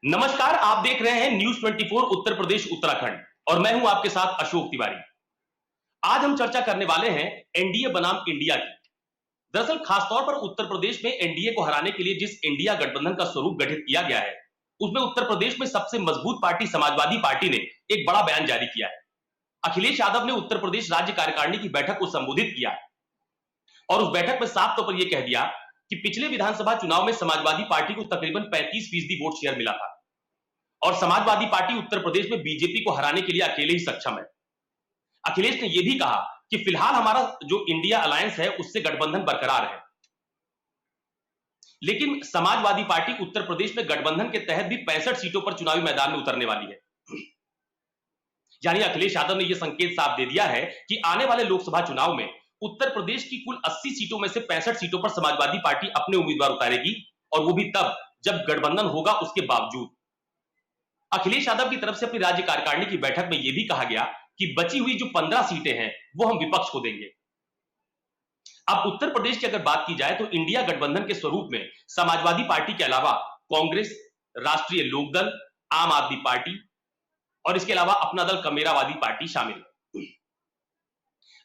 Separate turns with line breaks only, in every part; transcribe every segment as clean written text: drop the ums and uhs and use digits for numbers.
नमस्कार, आप देख रहे हैं न्यूज 24 उत्तर प्रदेश उत्तराखंड और मैं हूं आपके साथ अशोक तिवारी। आज हम चर्चा करने वाले हैं एनडीए बनाम इंडिया की। दरअसल खासतौर पर उत्तर प्रदेश में एनडीए को हराने के लिए जिस इंडिया गठबंधन का स्वरूप गठित किया गया है, उसमें उत्तर प्रदेश में सबसे मजबूत पार्टी समाजवादी पार्टी ने एक बड़ा बयान जारी किया है। अखिलेश यादव ने उत्तर प्रदेश राज्य कार्यकारिणी की बैठक को संबोधित किया और उस बैठक में साफ तौर पर यह कह दिया कि पिछले विधानसभा चुनाव में समाजवादी पार्टी को तकरीबन 35% वोट शेयर मिला था और समाजवादी पार्टी उत्तर प्रदेश में बीजेपी को हराने के लिए अकेले ही सक्षम है। अखिलेश ने यह भी कहा कि फिलहाल हमारा जो इंडिया अलायंस है उससे गठबंधन बरकरार है, लेकिन समाजवादी पार्टी उत्तर प्रदेश में गठबंधन के तहत भी 65 सीटों पर चुनावी मैदान में उतरने वाली है। यानी अखिलेश यादव ने यह संकेत साफ दे दिया है कि आने वाले लोकसभा चुनाव में उत्तर प्रदेश की कुल 80 सीटों में से 65 सीटों पर समाजवादी पार्टी अपने उम्मीदवार उतारेगी और वो भी तब जब गठबंधन होगा उसके बावजूद। अखिलेश यादव की तरफ से अपनी राज्य कार्यकारिणी की बैठक में यह भी कहा गया कि बची हुई जो 15 सीटें हैं वो हम विपक्ष को देंगे। अब उत्तर प्रदेश की अगर बात की जाए तो इंडिया गठबंधन के स्वरूप में समाजवादी पार्टी के अलावा कांग्रेस, राष्ट्रीय लोकदल, आम आदमी पार्टी और इसके अलावा अपना दल कमेरावादी पार्टी शामिल है।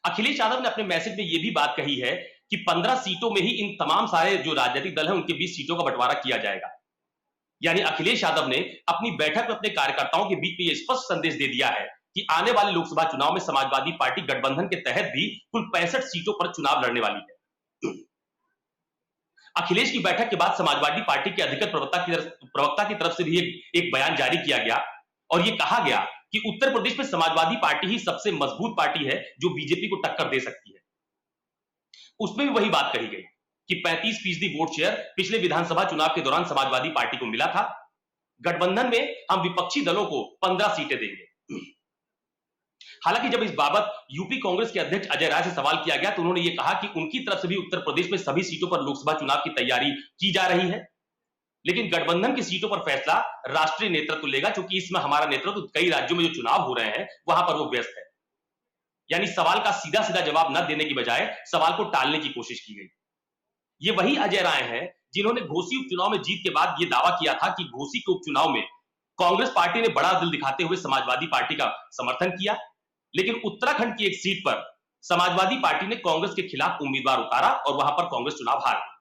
अखिलेश यादव ने अपने मैसेज में यह भी बात कही है कि 15 सीटों में ही इन तमाम सारे जो राजनीतिक दल हैं उनके बीच सीटों का बंटवारा किया जाएगा। यानी अखिलेश यादव ने अपनी बैठक में अपने कार्यकर्ताओं के बीच में यह स्पष्ट संदेश दे दिया है कि आने वाले लोकसभा चुनाव में समाजवादी पार्टी गठबंधन के तहत भी कुल 65 सीटों पर चुनाव लड़ने वाली है। अखिलेश की बैठक के बाद समाजवादी पार्टी के अधिकृत प्रवक्ता की तरफ से भी एक बयान जारी किया गया और यह कहा गया कि उत्तर प्रदेश में समाजवादी पार्टी ही सबसे मजबूत पार्टी है जो बीजेपी को टक्कर दे सकती है। उसमें भी वही बात कही गई कि 35% वोट शेयर पिछले विधानसभा चुनाव के दौरान समाजवादी पार्टी को मिला था। गठबंधन में हम विपक्षी दलों को 15 सीटें देंगे। हालांकि जब इस बाबत यूपी कांग्रेस के अध्यक्ष अजय राय से सवाल किया गया तो उन्होंने यह कहा कि उनकी तरफ से भी उत्तर प्रदेश में सभी सीटों पर लोकसभा चुनाव की तैयारी की जा रही है, लेकिन गठबंधन की सीटों पर फैसला राष्ट्रीय नेतृत्व लेगा, क्योंकि इसमें हमारा नेतृत्व कई राज्यों में जो चुनाव हो रहे हैं वहां पर वो व्यस्त है। यानी सवाल का सीधा सीधा जवाब न देने की बजाय सवाल को टालने की कोशिश की गई। ये वही अजय राय हैं जिन्होंने घोसी उपचुनाव में जीत के बाद यह दावा किया था कि घोसी के उपचुनाव में कांग्रेस पार्टी ने बड़ा दिल दिखाते हुए समाजवादी पार्टी का समर्थन किया, लेकिन उत्तराखंड की एक सीट पर समाजवादी पार्टी ने कांग्रेस के खिलाफ उम्मीदवार उतारा और वहां पर कांग्रेस चुनाव हार गई।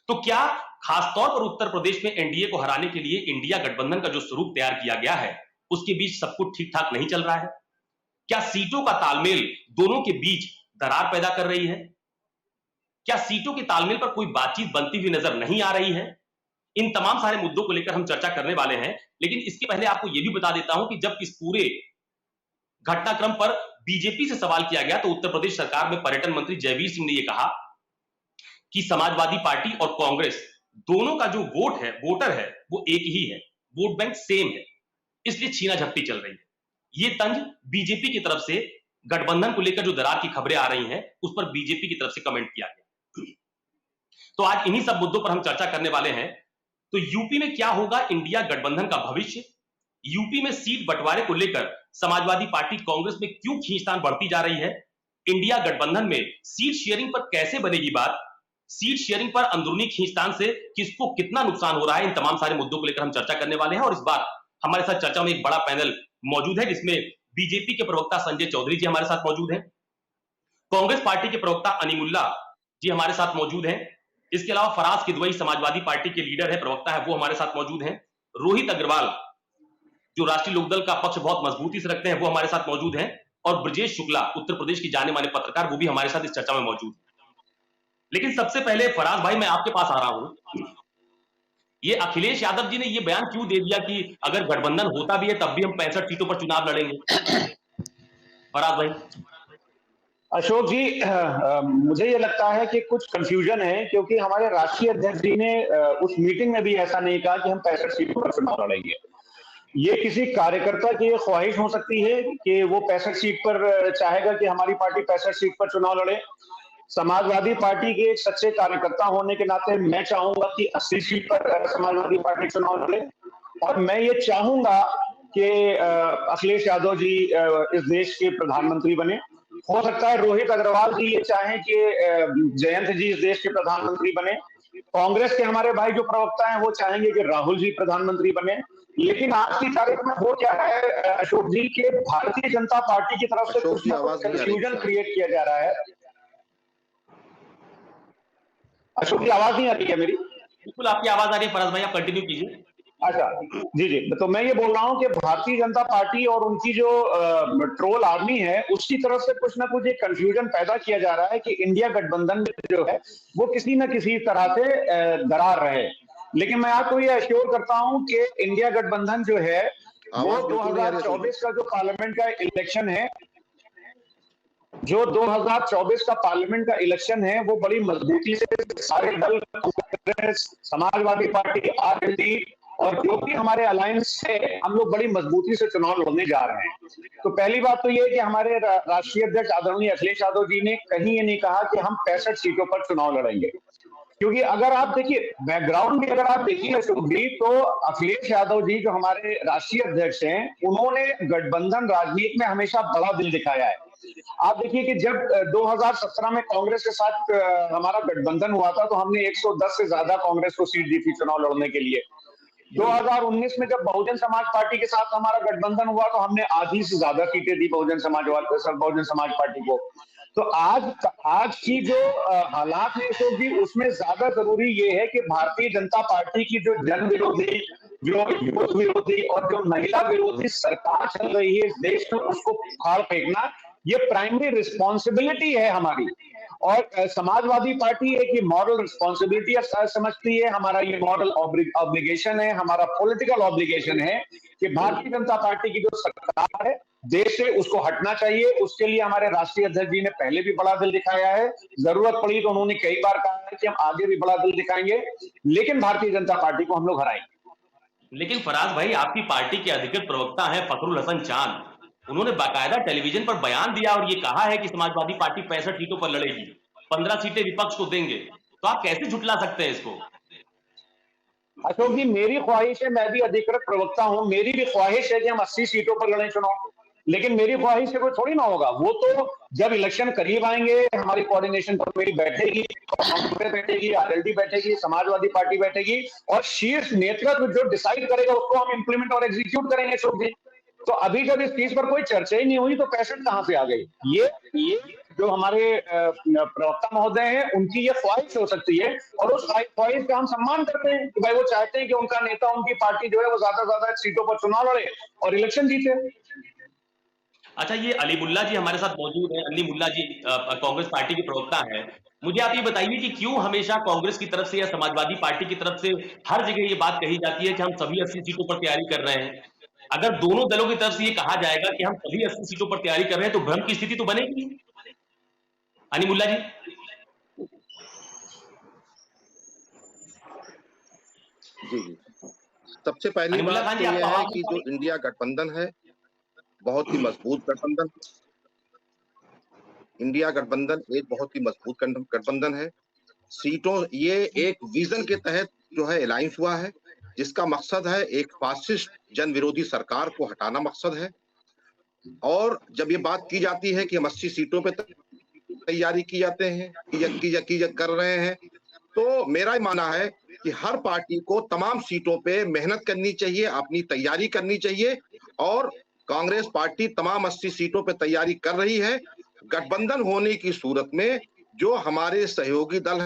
तो क्या खासतौर पर उत्तर प्रदेश में एनडीए को हराने के लिए इंडिया गठबंधन का जो स्वरूप तैयार किया गया है उसके बीच सब कुछ ठीक ठाक नहीं चल रहा है? क्या सीटों का तालमेल दोनों के बीच दरार पैदा कर रही है? क्या सीटों के तालमेल पर कोई बातचीत बनती हुई नजर नहीं आ रही है? इन तमाम सारे मुद्दों को लेकर हम चर्चा करने वाले हैं, लेकिन इसके पहले आपको यह भी बता देता हूं कि जब इस पूरे घटनाक्रम पर बीजेपी से सवाल किया गया तो उत्तर प्रदेश सरकार में पर्यटन मंत्री जयवीर सिंह ने यह कहा कि समाजवादी पार्टी और कांग्रेस दोनों का जो वोटर है वो एक ही है, वोट बैंक सेम है, इसलिए छीना झपटी चल रही है। ये तंज बीजेपी की तरफ से गठबंधन को लेकर जो दरार की खबरें आ रही हैं उस पर बीजेपी की तरफ से कमेंट किया गया। तो आज इन्हीं सब मुद्दों पर हम चर्चा करने वाले हैं। तो यूपी में क्या होगा इंडिया गठबंधन का भविष्य? यूपी में सीट बंटवारे को लेकर समाजवादी पार्टी कांग्रेस में क्यों खींचतान बढ़ती जा रही है? इंडिया गठबंधन में सीट शेयरिंग पर कैसे बनेगी बात? सीट शेयरिंग पर अंदरूनी खींचतान से किसको कितना नुकसान हो रहा है? इन तमाम सारे मुद्दों को लेकर हम चर्चा करने वाले हैं और इस बार हमारे साथ चर्चा में एक बड़ा पैनल मौजूद है जिसमें बीजेपी के प्रवक्ता संजय चौधरी जी हमारे साथ मौजूद हैं, कांग्रेस पार्टी के प्रवक्ता अनीमुल्ला जी हमारे साथ मौजूद हैं, इसके अलावा फराज किदवई समाजवादी पार्टी के लीडर है, प्रवक्ता है, वो हमारे साथ मौजूद हैं, रोहित अग्रवाल जो राष्ट्रीय लोकदल का पक्ष बहुत मजबूती से रखते हैं वो हमारे साथ मौजूद हैं और ब्रजेश शुक्ला उत्तर प्रदेश के जाने माने पत्रकार वो भी हमारे साथ इस चर्चा में मौजूद है। लेकिन सबसे पहले फराज भाई मैं आपके पास आ रहा हूं, ये अखिलेश यादव जी ने ये बयान क्यों दे दिया कि अगर गठबंधन होता भी है तब भी हम 65 सीटों पर चुनाव लड़ेंगे? फराज भाई।
अशोक जी, मुझे ये लगता है कि कुछ कंफ्यूजन है, क्योंकि हमारे राष्ट्रीय अध्यक्ष जी ने उस मीटिंग में भी ऐसा नहीं कहा कि हम 65 सीटों पर चुनाव लड़ेंगे। ये किसी कार्यकर्ता की ख्वाहिश हो सकती है कि वो 65 सीट पर चाहेगा कि हमारी पार्टी 65 सीट पर चुनाव लड़े। समाजवादी पार्टी के एक सच्चे कार्यकर्ता होने के नाते मैं चाहूंगा कि 80 सीट पर समाजवादी पार्टी चुनाव लड़े और मैं ये चाहूंगा कि अखिलेश यादव जी इस देश के प्रधानमंत्री बने। हो सकता है रोहित अग्रवाल जी ये चाहें कि जयंत जी इस देश के प्रधानमंत्री बने। कांग्रेस के हमारे भाई जो प्रवक्ता हैं वो चाहेंगे कि राहुल जी प्रधानमंत्री बने, लेकिन आज की तारीख में हो क्या है अशोक जी के भारतीय जनता पार्टी की तरफ से कुछ ना कुछ कंफ्यूजन क्रिएट किया जा रहा है। अशोक जी आवाज नहीं आ रही है मेरी?
बिल्कुल आपकी आवाज आ रही है फराज भाई, आप कंटिन्यू कीजिए।
अच्छा, जी जी, तो मैं ये बोल रहा हूं कि भारतीय जनता पार्टी और उनकी जो ट्रोल आर्मी है उसकी तरफ से कुछ ना कुछ एक कंफ्यूजन पैदा किया जा रहा है कि इंडिया गठबंधन जो है वो किसी न किसी तरह से दरार रहे। लेकिन मैं आपको ये एश्योर करता हूं कि इंडिया गठबंधन जो है वो 2024 का जो पार्लियामेंट का इलेक्शन है, जो 2024 का पार्लियामेंट का इलेक्शन है वो बड़ी मजबूती से सारे दल, कांग्रेस, समाजवादी पार्टी, आरएलडी और जो भी हमारे अलायंस है, हम लोग बड़ी मजबूती से चुनाव लड़ने जा रहे हैं। तो पहली बात तो ये है कि हमारे राष्ट्रीय अध्यक्ष आदरणीय अखिलेश यादव जी ने कहीं ये नहीं कहा कि हम 65 सीटों पर चुनाव लड़ेंगे, क्योंकि अगर आप देखिए बैकग्राउंड भी अगर आप देखिए अशोक जी, तो अखिलेश यादव जी जो हमारे राष्ट्रीय अध्यक्ष हैं उन्होंने गठबंधन राजनीति में हमेशा बड़ा दिल दिखाया है। आप देखिए कि जब 2017 में कांग्रेस के साथ हमारा गठबंधन हुआ था तो हमने 110 से ज्यादा कांग्रेस को सीट दी थी चुनाव लड़ने के लिए। 2019 में जब बहुजन समाज पार्टी के साथ हमारा गठबंधन हुआ तो हमने आधी से ज्यादा सीटें दी बहुजन समाज पार्टी को। तो आज की जो हालात है अशोक जी, उसमें ज्यादा जरूरी ये है कि भारतीय जनता पार्टी की जो जन विरोधी, जो युवक विरोधी और जो महिला विरोधी सरकार चल रही है इस देश में, उसको उखाड़ फेंकना ये प्राइमरी रिस्पॉन्सिबिलिटी है हमारी। और समाजवादी पार्टी एक ये मॉरल रिस्पॉन्सिबिलिटी समझती है, हमारा ये मॉरल ऑब्लिगेशन है, हमारा पॉलिटिकल ऑब्लिगेशन है कि भारतीय जनता पार्टी की जो सरकार है देश से उसको हटना चाहिए। उसके लिए हमारे राष्ट्रीय अध्यक्ष जी ने पहले भी बड़ा दिल दिखाया है, जरूरत पड़ी तो उन्होंने कई बार कहा है कि हम आगे भी बड़ा दिल दिखाएंगे, लेकिन भारतीय जनता पार्टी को हम लोग हराएंगे।
लेकिन फराज भाई, आपकी पार्टी के अधिकृत प्रवक्ता हैं फखरुल हसन चांद, उन्होंने बाकायदा टेलीविजन पर बयान दिया और ये कहा है कि समाजवादी पार्टी 65 सीटों पर लड़ेगी, 15 सीटें विपक्ष को देंगे। तो आप कैसे झुटला सकते हैं इसको?
अशोक जी, मेरी ख्वाहिश है, मैं भी अधिकृत प्रवक्ता हूं, मेरी भी ख्वाहिश है कि हम 80 सीटों पर लड़ें चुनाव, लेकिन मेरी ख्वाहिश से कोई थोड़ी ना होगा। वो तो जब इलेक्शन करीब आएंगे, हमारी कोऑर्डिनेशन कमेटी बैठेगी, कांग्रेस बैठेगी, आरएलडी बैठेगी, समाजवादी पार्टी बैठेगी और शीर्ष नेतृत्व जो डिसाइड करेगा उसको हम इंप्लीमेंट और एग्जीक्यूट करेंगे अशोक जी। तो अभी जब इस चीज पर कोई चर्चा ही नहीं हुई तो 65 कहां से आ गई? ये जो हमारे प्रवक्ता महोदय हैं उनकी ये ख्वाहिश हो सकती है और उस ख्वाहिश का हम सम्मान करते हैं कि भाई वो चाहते हैं कि उनका नेता, उनकी पार्टी जो है वो ज्यादा से ज्यादा सीटों पर चुनाव लड़े और इलेक्शन जीते।
अच्छा, ये अली मुल्ला जी हमारे साथ मौजूद हैं। अली मुल्ला जी कांग्रेस पार्टी के प्रवक्ता हैं। मुझे आप ये बताइए कि क्यों हमेशा कांग्रेस की तरफ से या समाजवादी पार्टी की तरफ से हर जगह ये बात कही जाती है कि हम सभी 80 सीटों पर तैयारी कर रहे हैं? अगर दोनों दलों की तरफ से ये कहा जाएगा कि हम सभी 80 सीटों पर तैयारी कर रहे हैं तो भ्रम की स्थिति तो बनेगी। अली मुल्ला जी।
जी जी, सबसे पहली बात तो यह है कि जो इंडिया गठबंधन है बहुत ही मजबूत गठबंधन, इंडिया गठबंधन एक बहुत ही मजबूत गठबंधन है। सीटों, ये एक विजन के तहत जो है अलायंस हुआ है जिसका मकसद है एक फासिस्ट जन विरोधी सरकार को हटाना मकसद है। और जब ये बात की जाती है कि हम 80 सीटों पे तैयारी की जाते हैं कर रहे हैं, तो मेरा मानना है कि हर पार्टी को तमाम सीटों पे मेहनत करनी चाहिए, अपनी तैयारी करनी चाहिए और कांग्रेस पार्टी तमाम 80 सीटों पे तैयारी कर रही है। गठबंधन होने की सूरत में जो हमारे सहयोगी दल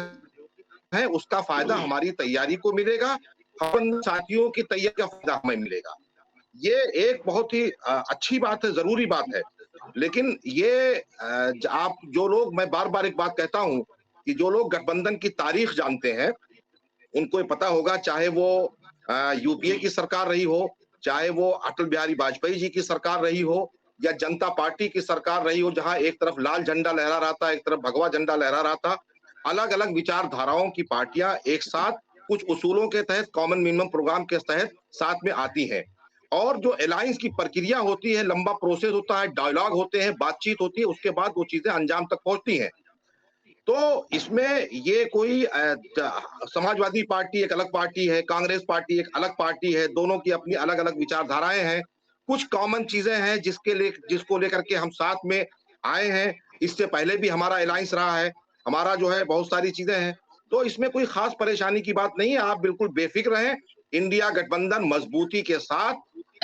हैं उसका फायदा हमारी तैयारी को मिलेगा, हम साथियों की तैयारी का फायदा हमें मिलेगा। ये एक बहुत ही अच्छी बात है, जरूरी बात है। लेकिन ये आप जो लोग, मैं बार बार एक बात कहता हूं कि जो लोग गठबंधन की तारीख जानते हैं उनको ये पता होगा, चाहे वो यूपीए की सरकार रही हो, चाहे वो अटल बिहारी वाजपेयी जी की सरकार रही हो या जनता पार्टी की सरकार रही हो, जहां एक तरफ लाल झंडा लहरा रहा था, एक तरफ भगवा झंडा लहरा रहा था, अलग अलग विचारधाराओं की पार्टियां एक साथ कुछ उसूलों के तहत, कॉमन मिनिमम प्रोग्राम के तहत साथ में आती हैं। और जो अलायंस की प्रक्रिया होती है, लंबा प्रोसेस होता है, डायलॉग होते हैं, बातचीत होती है, उसके बाद वो चीजें अंजाम तक पहुंचती हैं। तो इसमें ये कोई समाजवादी पार्टी एक अलग पार्टी है, कांग्रेस पार्टी एक अलग पार्टी है, दोनों की अपनी अलग अलग विचारधाराएं हैं, कुछ कॉमन चीजें हैं जिसको लेकर के हम साथ में आए हैं। इससे पहले भी हमारा अलायंस रहा है, हमारा जो है बहुत सारी चीजें हैं। तो इसमें कोई खास परेशानी की बात नहीं है, आप बिल्कुल बेफिक्र रहें। इंडिया गठबंधन मजबूती के साथ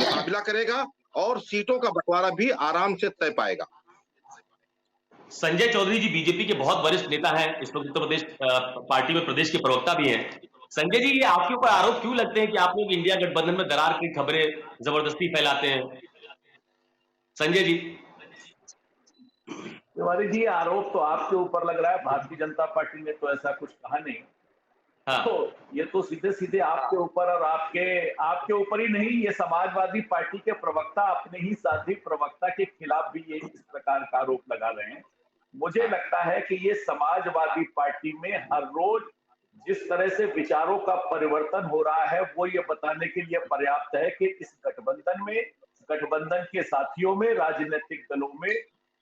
मुकाबला करेगा और सीटों का बंटवारा भी आराम से तय पाएगा।
संजय चौधरी जी बीजेपी के बहुत वरिष्ठ नेता हैं, इस वक्त उत्तर प्रदेश पार्टी में प्रदेश के प्रवक्ता भी हैं। संजय जी, ये आपके ऊपर आरोप क्यों लगते हैं कि आप लोग इंडिया गठबंधन में दरार की खबरें जबरदस्ती फैलाते हैं? संजय जी।
तिवारी जी, आरोप तो आपके ऊपर लग रहा है, भारतीय जनता पार्टी ने तो ऐसा कुछ कहा नहीं।
हाँ।
तो ये तो सीधे सीधे आपके ऊपर और आपके ऊपर ही नहीं, ये समाजवादी पार्टी के प्रवक्ता अपने ही साथी प्रवक्ता के खिलाफ भी ये इस प्रकार का आरोप लगा रहे हैं। मुझे लगता है कि ये समाजवादी पार्टी में हर रोज जिस तरह से विचारों का परिवर्तन हो रहा है, वो ये बताने के लिए पर्याप्त है कि इस गठबंधन के साथियों में, राजनीतिक दलों में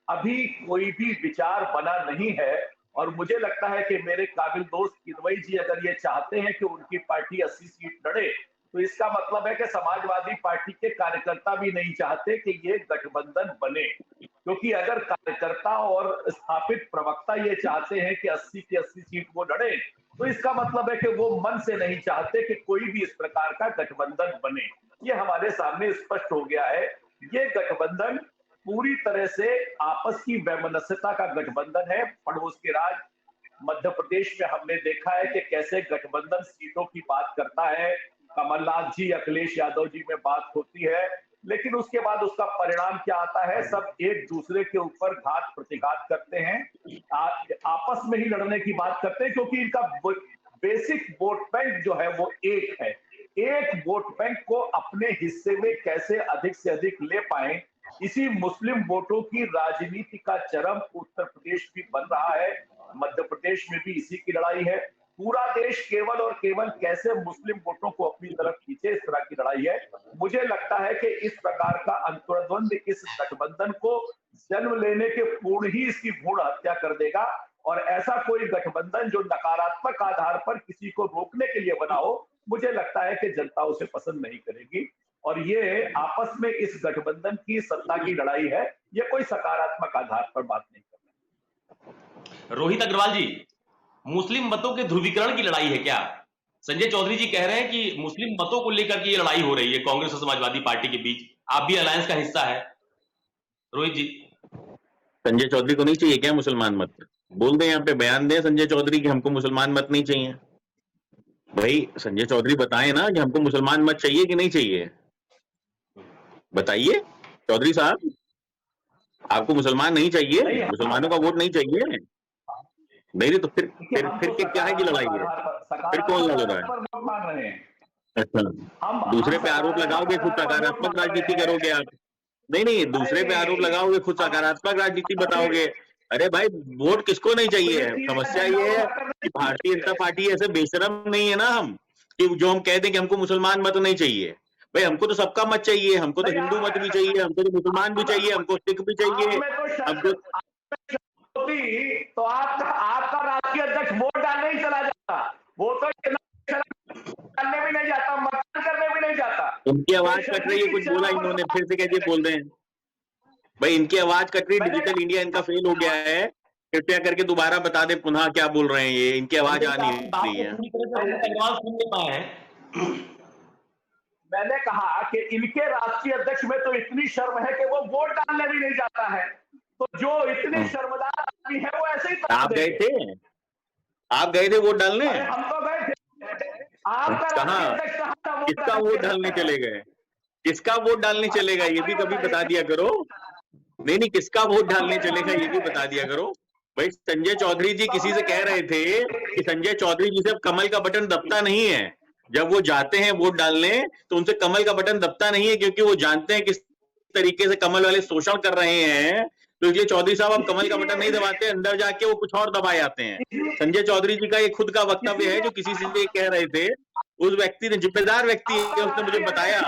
अभी कोई भी विचार बना नहीं है। और मुझे लगता है कि मेरे काबिल दोस्त किदवई जी अगर ये चाहते हैं कि उनकी पार्टी 80 सीट लड़े, तो इसका मतलब है कि समाजवादी पार्टी के कार्यकर्ता भी नहीं चाहते कि ये गठबंधन बने। क्योंकि अगर कार्यकर्ता और स्थापित प्रवक्ता ये चाहते हैं कि 80 की 80 सीट वो लड़े, तो इसका मतलब है कि वो मन से नहीं चाहते कि कोई भी इस प्रकार का गठबंधन बने। ये हमारे सामने स्पष्ट हो गया है। ये गठबंधन पूरी तरह से आपस की वैमनस्यता का गठबंधन है। पड़ोस के राज मध्य प्रदेश में हमने देखा है कि कैसे गठबंधन सीटों की बात करता है। कमलनाथ जी, अखिलेश यादव जी में बात होती है, लेकिन उसके बाद उसका परिणाम क्या आता है? सब एक दूसरे के ऊपर घात प्रतिघात करते हैं, आपस में ही लड़ने की बात करते हैं, क्योंकि इनका बेसिक वोट बैंक जो है वो एक है। एक वोट बैंक को अपने हिस्से में कैसे अधिक से अधिक ले पाए, इसी मुस्लिम वोटों की राजनीति का चरम उत्तर प्रदेश भी बन रहा है, मध्य प्रदेश में भी इसी की लड़ाई है। पूरा देश केवल और केवल कैसे मुस्लिम वोटों को अपनी तरफ खींचे, इस तरह की लड़ाई है। मुझे लगता है कि इस प्रकार का अंतर्द्वंद इस गठबंधन को जन्म लेने के पूर्ण ही इसकी भ्रूण हत्या कर देगा। और ऐसा कोई गठबंधन जो नकारात्मक आधार पर किसी को रोकने के लिए बना हो, मुझे लगता है कि जनता उसे पसंद नहीं करेगी। और ये आपस में इस गठबंधन की सत्ता की लड़ाई है, ये कोई सकारात्मक आधार पर बात नहीं कर रहे।
रोहित अग्रवाल जी, मुस्लिम मतों के ध्रुवीकरण की लड़ाई है क्या? संजय चौधरी जी कह रहे हैं कि मुस्लिम मतों को लेकर के ये लड़ाई हो रही है कांग्रेस और समाजवादी पार्टी के बीच, आप भी अलायंस का हिस्सा है। रोहित जी।
संजय चौधरी को नहीं चाहिए क्या मुसलमान मत? बोल दें, यहाँ पे बयान दें संजय चौधरी कि हमको मुसलमान मत नहीं चाहिए। भाई संजय चौधरी बताएं ना कि हमको मुसलमान मत चाहिए कि नहीं चाहिए, बताइए चौधरी साहब। आपको मुसलमान नहीं चाहिए, मुसलमानों का वोट नहीं चाहिए? नहीं तो फिर क्या है कि लड़ाई है? फिर कौन लड़ रहा है? अच्छा, दूसरे पे आरोप लगाओगे, खुद सकारात्मक राजनीति करोगे आप? नहीं, दूसरे पे आरोप लगाओगे, खुद सकारात्मक राजनीति बताओगे। अरे भाई, वोट किसको नहीं चाहिए? समस्या ये है कि भारतीय जनता पार्टी ऐसे बेशरम नहीं है ना हम, कि जो हम कह दें कि हमको मुसलमान मत नहीं चाहिए। भाई हमको तो सबका मत चाहिए, हमको तो हिंदू मत भी चाहिए, हमको तो मुसलमान भी चाहिए, हमको सिख भी चाहिए, हमको।
तो आपका राष्ट्रीय अध्यक्ष वोट डालने ही चला जाता, वो तो डालने भी नहीं जाता, मतदान करने भी नहीं जाता।
उनकी आवाज कट रही है, कुछ बोला इन्होंने, फिर से कैसे बोल रहे हैं भाई? इनकी आवाज कट रही, डिजिटल इंडिया इनका फेल हो गया है। कृपया करके दोबारा बता दे पुनः क्या बोल रहे हैं ये, इनकी आवाज आ नहीं रही है।
मैंने कहा कि इनके राष्ट्रीय अध्यक्ष में तो इतनी शर्म है कि वो वोट डालने भी नहीं जाता है। तो जो इतने शर्मदार आदमी है वो ऐसे ही।
आप गए थे? आप गए थे वोट डालने?
हम तो गए थे।
कहाँ? किसका वोट डालने चले गए? किसका वोट डालने चलेगा ये भी कभी बता दिया करो। नहीं, किसका वोट डालने चलेगा ये भी बता दिया करो भाई। संजय चौधरी जी किसी से कह रहे थे कि संजय चौधरी जी से कमल का बटन दबता नहीं है। जब वो जाते हैं वोट डालने तो उनसे कमल का बटन दबता नहीं है, क्योंकि वो जानते हैं किस तरीके से कमल वाले शोषण कर रहे हैं। तो इसलिए चौधरी साहब अब कमल का बटन नहीं दबाते, अंदर जाके वो कुछ और दबाए आते हैं। संजय चौधरी जी का ये खुद का वक्तव्य है, जो किसी से कह रहे थे, उस व्यक्ति ने, जिम्मेदार व्यक्ति है, उसने मुझे बताया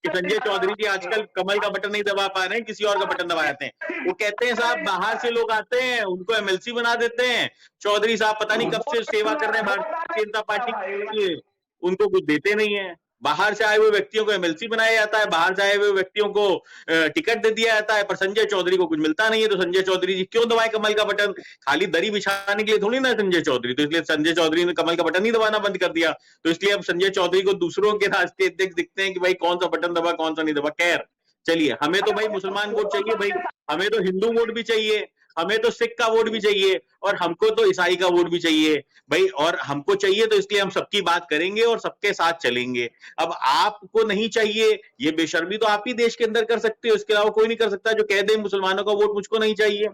कि संजय चौधरी जी आजकल कमल का बटन नहीं दबा पा रहे हैं, किसी और का बटन दबा जाते हैं। वो कहते हैं साहब बाहर से लोग आते हैं, उनको एमएलसी बना देते हैं। चौधरी साहब पता नहीं कब से सेवा कर रहे हैं भारतीय जनता पार्टी के लिए, उनको कुछ देते नहीं है। बाहर से आए हुए व्यक्तियों को एमएलसी बनाया जाता है, बाहर से आए हुए व्यक्तियों को टिकट दे दिया जाता है, पर संजय चौधरी को कुछ मिलता नहीं है। तो संजय चौधरी जी क्यों दबाए कमल का बटन? खाली दरी बिछाने के लिए थोड़ी ना संजय चौधरी, तो इसलिए संजय चौधरी ने कमल का बटन ही दबाना बंद कर दिया। तो इसलिए अब संजय चौधरी को दूसरों के राष्ट्रीय अध्यक्ष दिखते हैं कि भाई कौन सा बटन दबा कौन सा नहीं दबा। खैर चलिए, हमें तो भाई मुसलमान वोट चाहिए भाई, हमें तो हिंदू वोट भी चाहिए, हमें तो सिख का वोट भी चाहिए, और हमको तो ईसाई का वोट भी चाहिए भाई, और हमको चाहिए तो इसलिए हम सबकी बात करेंगे और सबके साथ चलेंगे। अब आपको नहीं चाहिए, ये बेशर्मी तो आप ही देश के अंदर कर सकते हो, इसके अलावा कोई नहीं कर सकता जो कह दे मुसलमानों का वोट मुझको नहीं चाहिए,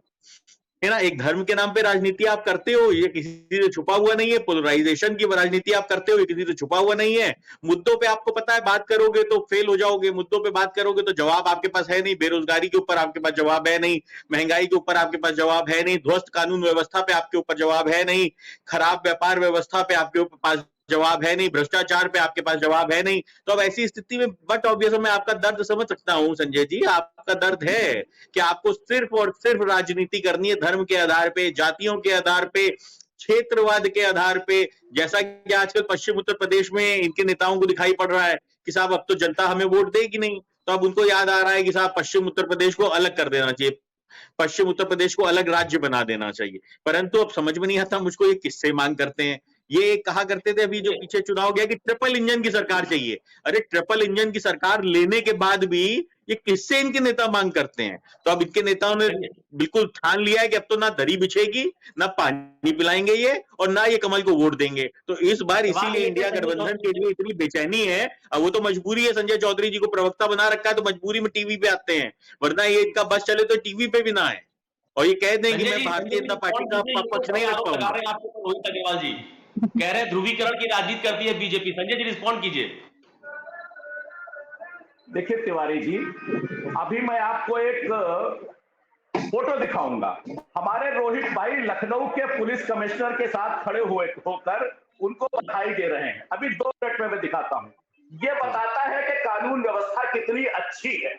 है ना। एक धर्म के नाम पे राजनीति आप करते हो, ये किसी से छुपा हुआ नहीं है। पोलराइजेशन की राजनीति आप करते हो, ये किसी से छुपा हुआ नहीं है। मुद्दों पे आपको पता है बात करोगे तो फेल हो जाओगे, मुद्दों पे बात करोगे तो जवाब आपके पास है नहीं। बेरोजगारी के ऊपर आपके पास जवाब है नहीं, महंगाई के ऊपर आपके पास जवाब है नहीं, ध्वस्त कानून व्यवस्था पे आपके ऊपर जवाब है नहीं, खराब व्यापार व्यवस्था पे आपके पास जवाब है नहीं, भ्रष्टाचार पे आपके पास जवाब है नहीं। तो अब ऐसी स्थिति में बट ऑब्वियस मैं आपका दर्द समझ सकता हूं संजय जी, आपका दर्द है कि आपको सिर्फ और सिर्फ राजनीति करनी है धर्म के आधार पे, जातियों के आधार पे, क्षेत्रवाद के आधार पे, जैसा कि आजकल पश्चिम उत्तर प्रदेश में इनके नेताओं को दिखाई पड़ रहा है कि साहब अब तो जनता हमें वोट देगी नहीं, तो अब उनको याद आ रहा है कि साहब पश्चिम उत्तर प्रदेश को अलग कर देना चाहिए, पश्चिम उत्तर प्रदेश को अलग राज्य बना देना चाहिए। परंतु अब समझ में नहीं आता मुझको ये किससे मांग करते हैं। ये कहा करते थे अभी जो पीछे चुनाव गया कि ट्रिपल इंजन की सरकार चाहिए। अरे ट्रिपल इंजन की सरकार लेने के बाद भी ये किससे इनके नेता मांग करते हैं? तो अब इनके नेताओं ने बिल्कुल ठान लिया है कि अब तो ना दरी बिछेगी, ना पानी पिलाएंगे ये, और ना ये कमल को वोट देंगे। तो इस बार इसीलिए इंडिया गठबंधन के लिए इतनी बेचैनी है। अब वो तो मजबूरी है, संजय चौधरी जी को प्रवक्ता बना रखा है तो मजबूरी में टीवी पे आते हैं, वरना ये इनका बस चले तो टीवी पे भी ना आए और ये कह दें कि मैं भारतीय जनता पार्टी का पक्ष नहीं रख पाऊंगा।
रोहित अग्रवाल जी कह रहे हैं ध्रुवीकरण की राजनीति करती है बीजेपी। संजय जी रिस्पॉन्ड कीजिए।
देखिए तिवारी जी, अभी मैं आपको एक फोटो दिखाऊंगा। हमारे रोहित भाई लखनऊ के पुलिस कमिश्नर के साथ खड़े होकर उनको बधाई दे रहे हैं। अभी 2 मिनट में मैं दिखाता हूं। ये बताता है कि कानून व्यवस्था कितनी अच्छी है।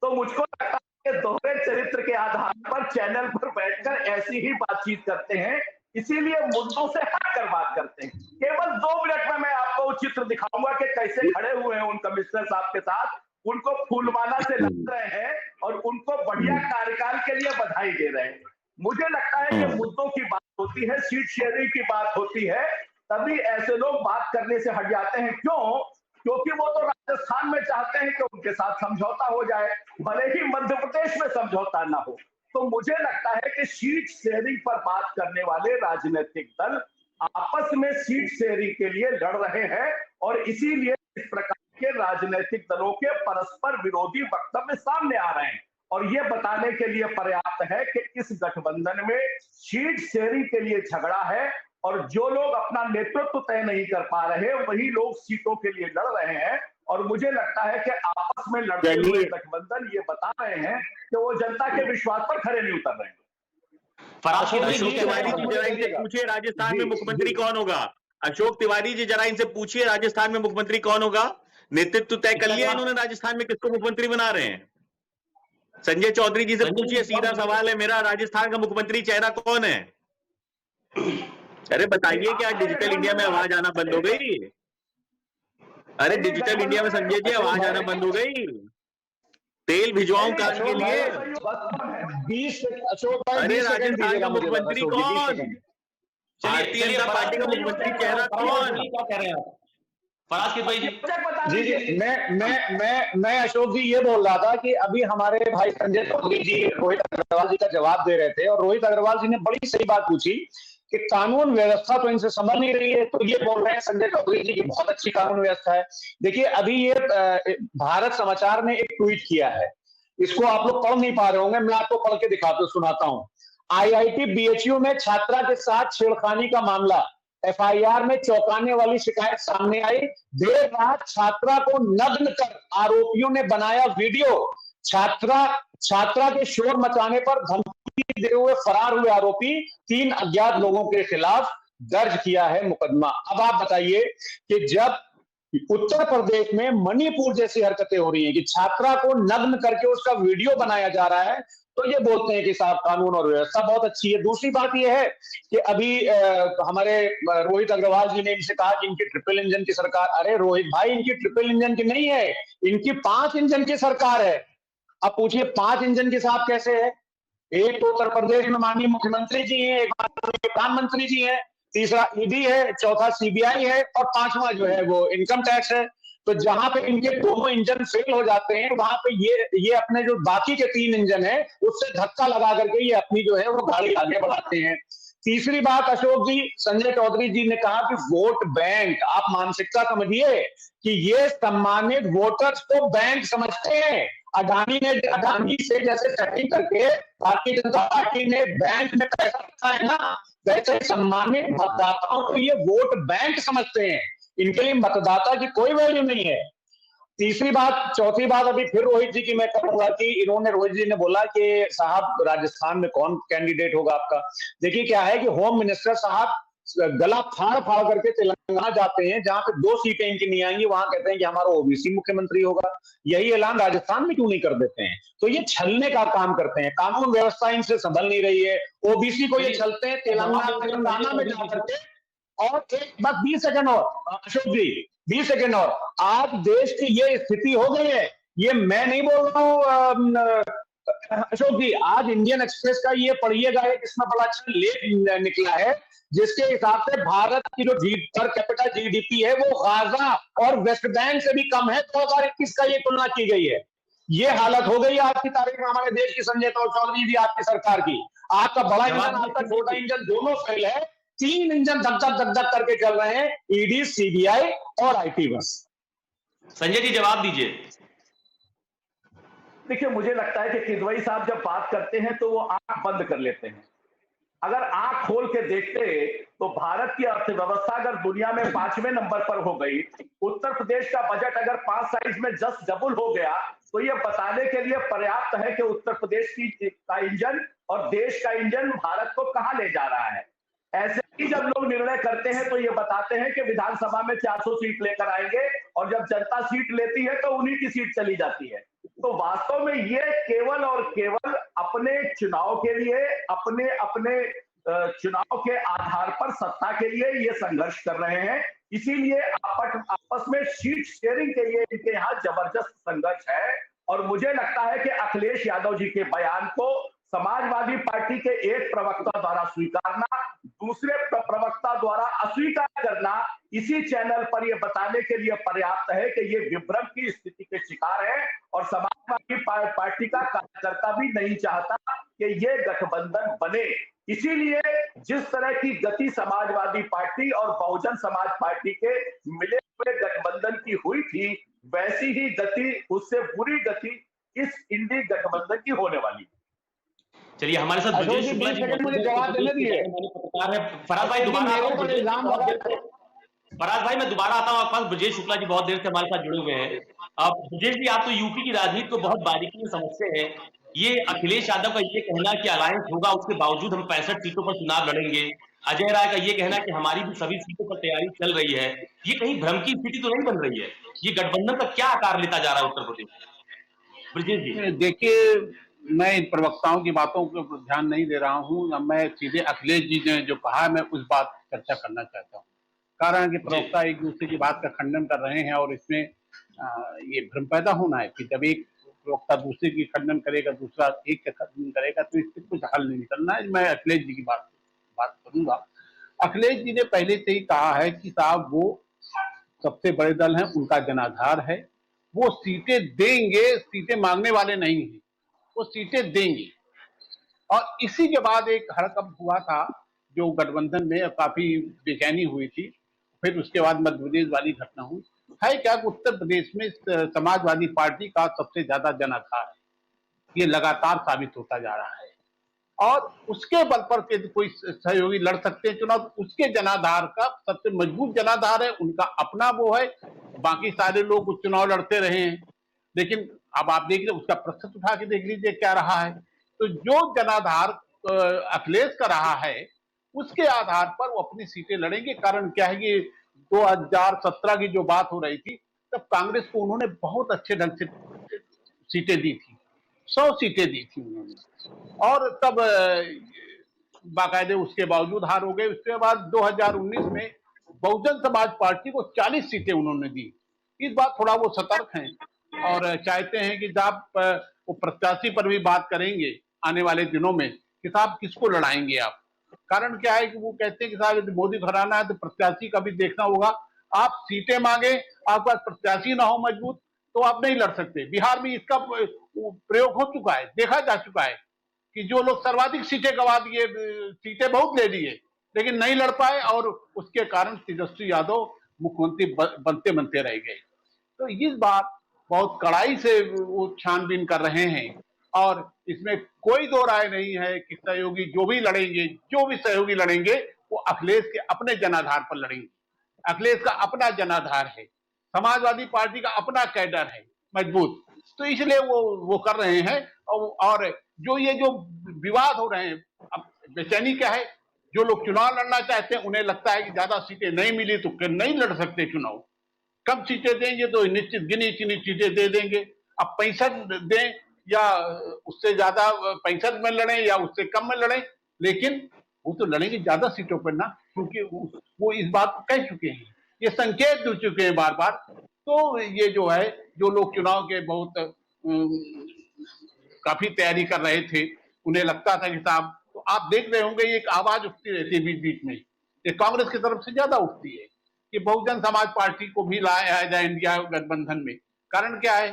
तो मुझको लगता है कि दोहरे चरित्र के आधार पर चैनल पर बैठकर ऐसी ही बातचीत करते हैं, इसीलिए मुद्दों से हटकर बात करते हैं। केवल 2 मिनट में मैं आपको वो चित्र दिखाऊंगा कि कैसे खड़े हुए हैं उन कमिश्नर साहब के साथ, उनको फूलमाला से लग रहे हैं और उनको बढ़िया कार्यकाल के लिए बधाई दे रहे हैं। मुझे लगता है कि मुद्दों की बात होती है, सीट शेयरिंग की बात होती है, तभी ऐसे लोग बात करने से हट जाते हैं। क्यों? क्योंकि वो तो राजस्थान में चाहते हैं कि उनके साथ समझौता हो जाए, भले ही मध्य प्रदेश में समझौता ना हो। तो मुझे लगता है कि सीट शेयरिंग पर बात करने वाले राजनीतिक दल आपस में सीट शेयरिंग के लिए लड़ रहे हैं और इसीलिए इस प्रकार के राजनीतिक दलों के परस्पर विरोधी वक्तव्य सामने आ रहे हैं। और ये बताने के लिए पर्याप्त है कि इस गठबंधन में सीट शेयरिंग के लिए झगड़ा है और जो लोग अपना नेतृत्व तय नहीं कर पा रहे वही लोग सीटों के लिए लड़ रहे हैं। और मुझे लगता है कि आपस में लड़ते हुए गठबंधन ये बता रहे हैं कि वो जनता के विश्वास पर खरे नहीं उतर रहे हैं।
अशोक तिवारी जी जरा इनसे पूछिए राजस्थान में मुख्यमंत्री कौन होगा। अशोक तिवारी जी जरा इनसे पूछिए राजस्थान में मुख्यमंत्री कौन होगा। नेतृत्व तय कर लिया इन्होंने राजस्थान में किसको मुख्यमंत्री बना रहे हैं। संजय चौधरी जी से पूछिए, सीधा सवाल है मेरा, राजस्थान का मुख्यमंत्री चेहरा कौन है? अरे बताइए क्या डिजिटल इंडिया में आवाज आना बंद हो गई? अरे डिजिटल इंडिया में संजय जी आवाज आना बंद हो गई। तेल भिजवाऊं कान के लिए?
20 अशोक भाई,
अरे राजस्थान का मुख्यमंत्री कौन? भारतीय जनता पार्टी का मुख्यमंत्री चेहरा कौन?
क्या कह रहे हैं आप? फराज किस भाई जी?
जी मैं अशोक जी ये बोल रहा था कि अभी हमारे भाई संजय चौधरी जी रोहित अग्रवाल जी का जवाब दे रहे थे और रोहित अग्रवाल जी ने बड़ी सही बात पूछी कि कानून व्यवस्था तो इनसे समझ नहीं रही है। तो ये बोल रहे हैं संजय चौधरी जी की बहुत अच्छी कानून व्यवस्था है। देखिए अभी ये भारत समाचार ने एक ट्वीट किया है, इसको आप लोग पढ़ नहीं पा रहे होंगे, मैं आपको पढ़ के दिखाता सुनाता हूं। IIT BHU में छात्रा के साथ छेड़खानी का मामला, FIR में चौंकाने वाली शिकायत सामने आई। देर रात छात्रा को नग्न कर आरोपियों ने बनाया वीडियो। छात्रा के शोर मचाने पर धमकी देते हुए फरार हुए आरोपी 3 अज्ञात लोगों के खिलाफ दर्ज किया है मुकदमा। अब आप बताइए कि जब उत्तर प्रदेश में मणिपुर जैसी हरकतें हो रही हैं कि छात्रा को नग्न करके उसका वीडियो बनाया जा रहा है, तो ये बोलते हैं कि साहब कानून और व्यवस्था बहुत अच्छी है। दूसरी बात ये है कि अभी हमारे रोहित अग्रवाल जी ने इनसे कहा कि इनकी ट्रिपल इंजन की सरकार। अरे रोहित भाई, इनकी ट्रिपल इंजन की नहीं है, इनकी 5 इंजन की सरकार है। अब पूछिए 5 इंजन के साथ कैसे है? एक तो उत्तर प्रदेश में माननीय मुख्यमंत्री जी हैं, एक माननीय प्रधानमंत्री जी हैं, तीसरा ईडी है, चौथा सीबीआई है और पांचवा जो है वो इनकम टैक्स है। तो जहां पे इनके दोनों इंजन फेल हो जाते हैं, वहां पे ये अपने जो बाकी के 3 इंजन है उससे धक्का लगा करके ये अपनी जो है वो गाड़ी आगे बढ़ाते हैं। तीसरी बात, अशोक जी, संजय चौधरी जी ने कहा कि वोट बैंक, आप मानसिकता समझिए कि ये सम्मानित वोटर्स को बैंक समझते हैं। अडानी से जैसे सेटिंग करके भारतीय जनता पार्टी ने बैंक में पैसा रखा है ना, वैसे सम्मानित मतदाताओं को ये वोट बैंक समझते हैं। इनके लिए मतदाता की कोई वैल्यू नहीं है। चौथी बात अभी फिर रोहित जी की मैं कहूंगा कि रोहित जी ने बोला कि साहब राजस्थान में कौन कैंडिडेट होगा आपका। देखिए क्या है कि होम मिनिस्टर साहब गला फाड़ फाड़ करके तेलंगाना जाते हैं, जहां पे 2 सीटें इनकी नहीं आएंगी, वहां कहते हैं कि हमारा ओबीसी मुख्यमंत्री होगा। यही ऐलान राजस्थान में क्यों नहीं कर देते हैं? तो ये छलने का काम करते हैं। कानून व्यवस्था इनसे संभल नहीं रही है, ओबीसी को ये छलते हैं तेलंगाना में जाकर के। और एक बस 20 सेकंड और अशोक जी, 20 सेकंड और। आज देश की ये स्थिति हो गई है, ये मैं नहीं बोल रहा हूं अशोक जी, आज इंडियन एक्सप्रेस का ये पढ़िएगा, एक इसमें बड़ा अच्छा लेख निकला है जिसके हिसाब से भारत की जो पर कैपिटा जीडीपी है वो गाजा और वेस्ट बैंक से भी कम है। 2021 का ये तुलना की गई है। ये हालत हो गई आज की तारीख में हमारे देश की। संजय चौधरी जी, आपकी सरकार की, आपका बड़ा इंजन, आपका छोटा इंजन दोनों फेल है। 3 इंजन धक धक करके चल रहे हैं, ईडी, सीबीआई और आईटी। बस
संजय जी जवाब दीजिए।
देखिए, मुझे लगता है कि किदवई साहब जब बात करते हैं तो वो आंख बंद कर लेते हैं। अगर आंख खोल के देखते तो भारत की अर्थव्यवस्था अगर दुनिया में 5वें नंबर पर हो गई, उत्तर प्रदेश का बजट अगर 5 साइज में जस्ट डबल हो गया, तो यह बताने के लिए पर्याप्त है कि उत्तर प्रदेश का इंजन और देश का इंजन भारत को कहां ले जा रहा है। ऐसे ही जब लोग निर्णय करते हैं तो ये बताते हैं कि विधानसभा में 400 सीट लेकर आएंगे, और जब जनता सीट लेती है तो उन्हीं की सीट चली जाती है। तो वास्तव में ये केवल और केवल अपने चुनाव के लिए, अपने चुनाव के आधार पर सत्ता के लिए ये संघर्ष कर रहे हैं। इसीलिए आपस में सीट शेयरिंग के लिए इनके यहाँ जबरदस्त संघर्ष है। और मुझे लगता है कि अखिलेश यादव जी के बयान को समाजवादी पार्टी के एक प्रवक्ता द्वारा स्वीकारना, दूसरे प्रवक्ता द्वारा अस्वीकार करना, इसी चैनल पर यह बताने के लिए पर्याप्त है कि ये विभ्रम की स्थिति के शिकार है। और समाजवादी पार्टी का कार्यकर्ता भी नहीं चाहता कि ये गठबंधन बने। इसीलिए जिस तरह की गति समाजवादी पार्टी और बहुजन समाज पार्टी के मिले हुए गठबंधन की हुई थी, वैसी ही गति, उससे बुरी गति इस इंडी गठबंधन की होने वाली।
चलिए, हमारे साथ ब्रजेश शुक्ला जी
मुझे जवाब देने दिए।
पत्रकार है। फराज भाई दोबारा फराज भाई मैं दोबारा आता हूँ आपके पास। ब्रजेश शुक्ला जी बहुत देर से हमारे साथ जुड़े हुए हैं। अब ब्रजेश जी, आप तो यूपी की राजनीति को बहुत बारीकी से समझते हैं। ये अखिलेश यादव का ये कहना कि अलायंस होगा, उसके बावजूद हम 65 सीटों पर चुनाव लड़ेंगे, अजय राय का ये कहना कि हमारी भी सभी सीटों पर तैयारी चल रही है, ये कहीं भ्रम की स्थिति तो नहीं बन रही है? ये गठबंधन का क्या आकार लेता जा रहा है उत्तर प्रदेश? ब्रजेश जी
देखिए, मैं इन प्रवक्ताओं की बातों को ध्यान नहीं दे रहा हूँ। मैं सीधे अखिलेश जी ने जो कहा मैं उस बात चर्चा करना चाहता हूँ। कारण कि प्रवक्ता एक दूसरे की बात का खंडन कर रहे हैं और इसमें ये भ्रम पैदा होना है कि जब एक प्रवक्ता दूसरे की खंडन करेगा, दूसरा एक का खंडन करेगा, तो इससे कुछ हल नहीं निकलना है। मैं अखिलेश जी की बात करूंगा। अखिलेश जी ने पहले से ही कहा है कि साहब वो सबसे बड़े दल हैं, उनका जनाधार है, वो सीटें देंगे, सीटें मांगने वाले नहीं हैं, वो सीटें देंगे। और इसी के बाद एक हड़कंप हुआ था जो गठबंधन में काफी बेचैनी हुई थी। फिर उसके बाद मध्य प्रदेश वाली घटना हुई है। क्या उत्तर प्रदेश में समाजवादी पार्टी का सबसे ज्यादा जनाधार है, ये लगातार साबित होता जा रहा है। और उसके बल पर कोई सहयोगी लड़ सकते हैं चुनाव, उसके जनाधार का सबसे मजबूत जनाधार है, उनका अपना वो है। बाकी सारे लोग चुनाव लड़ते रहे हैं, लेकिन अब आप देख लीजिए, उसका प्रतिशत उठा के देख लीजिए क्या रहा है। तो जो जनाधार अखिलेश का रहा है, उसके आधार पर वो अपनी सीटें लड़ेंगे। कारण क्या है कि 2017 की जो बात हो रही थी, तब कांग्रेस को उन्होंने बहुत अच्छे ढंग से सीटें दी थी, 100 सीटें दी थी उन्होंने। और तब बाकायदे उसके बावजूद हार हो गए। उसके बाद 2019 में बहुजन समाज पार्टी को 40 सीटें उन्होंने दी। इस बार थोड़ा वो सतर्क हैं और चाहते हैं कि जब वो प्रत्याशी पर भी बात करेंगे आने वाले दिनों में कि साहब किसको लड़ाएंगे आप। कारण क्या है कि वो कहते हैं कि साहब यदि मोदी को हराना है तो प्रत्याशी का भी देखना होगा। आप सीटें मांगे, आपके पास प्रत्याशी ना हो मजबूत तो आप नहीं लड़ सकते। बिहार में इसका प्रयोग हो चुका है, देखा जा चुका है कि जो लोग सर्वाधिक सीटें गंवा दिए, सीटें बहुत ले लिए लेकिन नहीं लड़ पाए और उसके कारण तेजस्वी यादव मुख्यमंत्री बनते बनते रह गए। तो इस बार बहुत कड़ाई से वो छानबीन कर रहे हैं और इसमें कोई दो राय नहीं है कि सहयोगी जो भी सहयोगी लड़ेंगे वो अखिलेश के अपने जनाधार पर लड़ेंगे। अखिलेश का अपना जनाधार है, समाजवादी पार्टी का अपना कैडर है मजबूत, तो इसलिए वो कर रहे हैं। और जो ये जो विवाद हो रहे हैं, अब बेचैनी क्या है, जो लोग चुनाव लड़ना चाहते हैं उन्हें लगता है कि ज्यादा सीटें नहीं मिली तो नहीं लड़ सकते चुनाव, कम सीटें देंगे तो निश्चित गिनी चुनी सीटें दे देंगे। अब 65 दें या उससे ज्यादा 65 में लड़ें या उससे कम में लड़ें, लेकिन वो तो लड़ेंगे ज्यादा सीटों पर ना, क्योंकि वो इस बात को कह चुके हैं, ये संकेत दे चुके हैं बार बार। तो ये जो है, जो लोग चुनाव के बहुत काफी तैयारी कर रहे थे, उन्हें लगता था कि साहब, तो आप देख रहे होंगे एक आवाज उठती रहती है बीच बीच में, ये कांग्रेस की तरफ से ज्यादा उठती है कि बहुजन समाज पार्टी को भी लाया जाए इंडिया गठबंधन में। कारण क्या है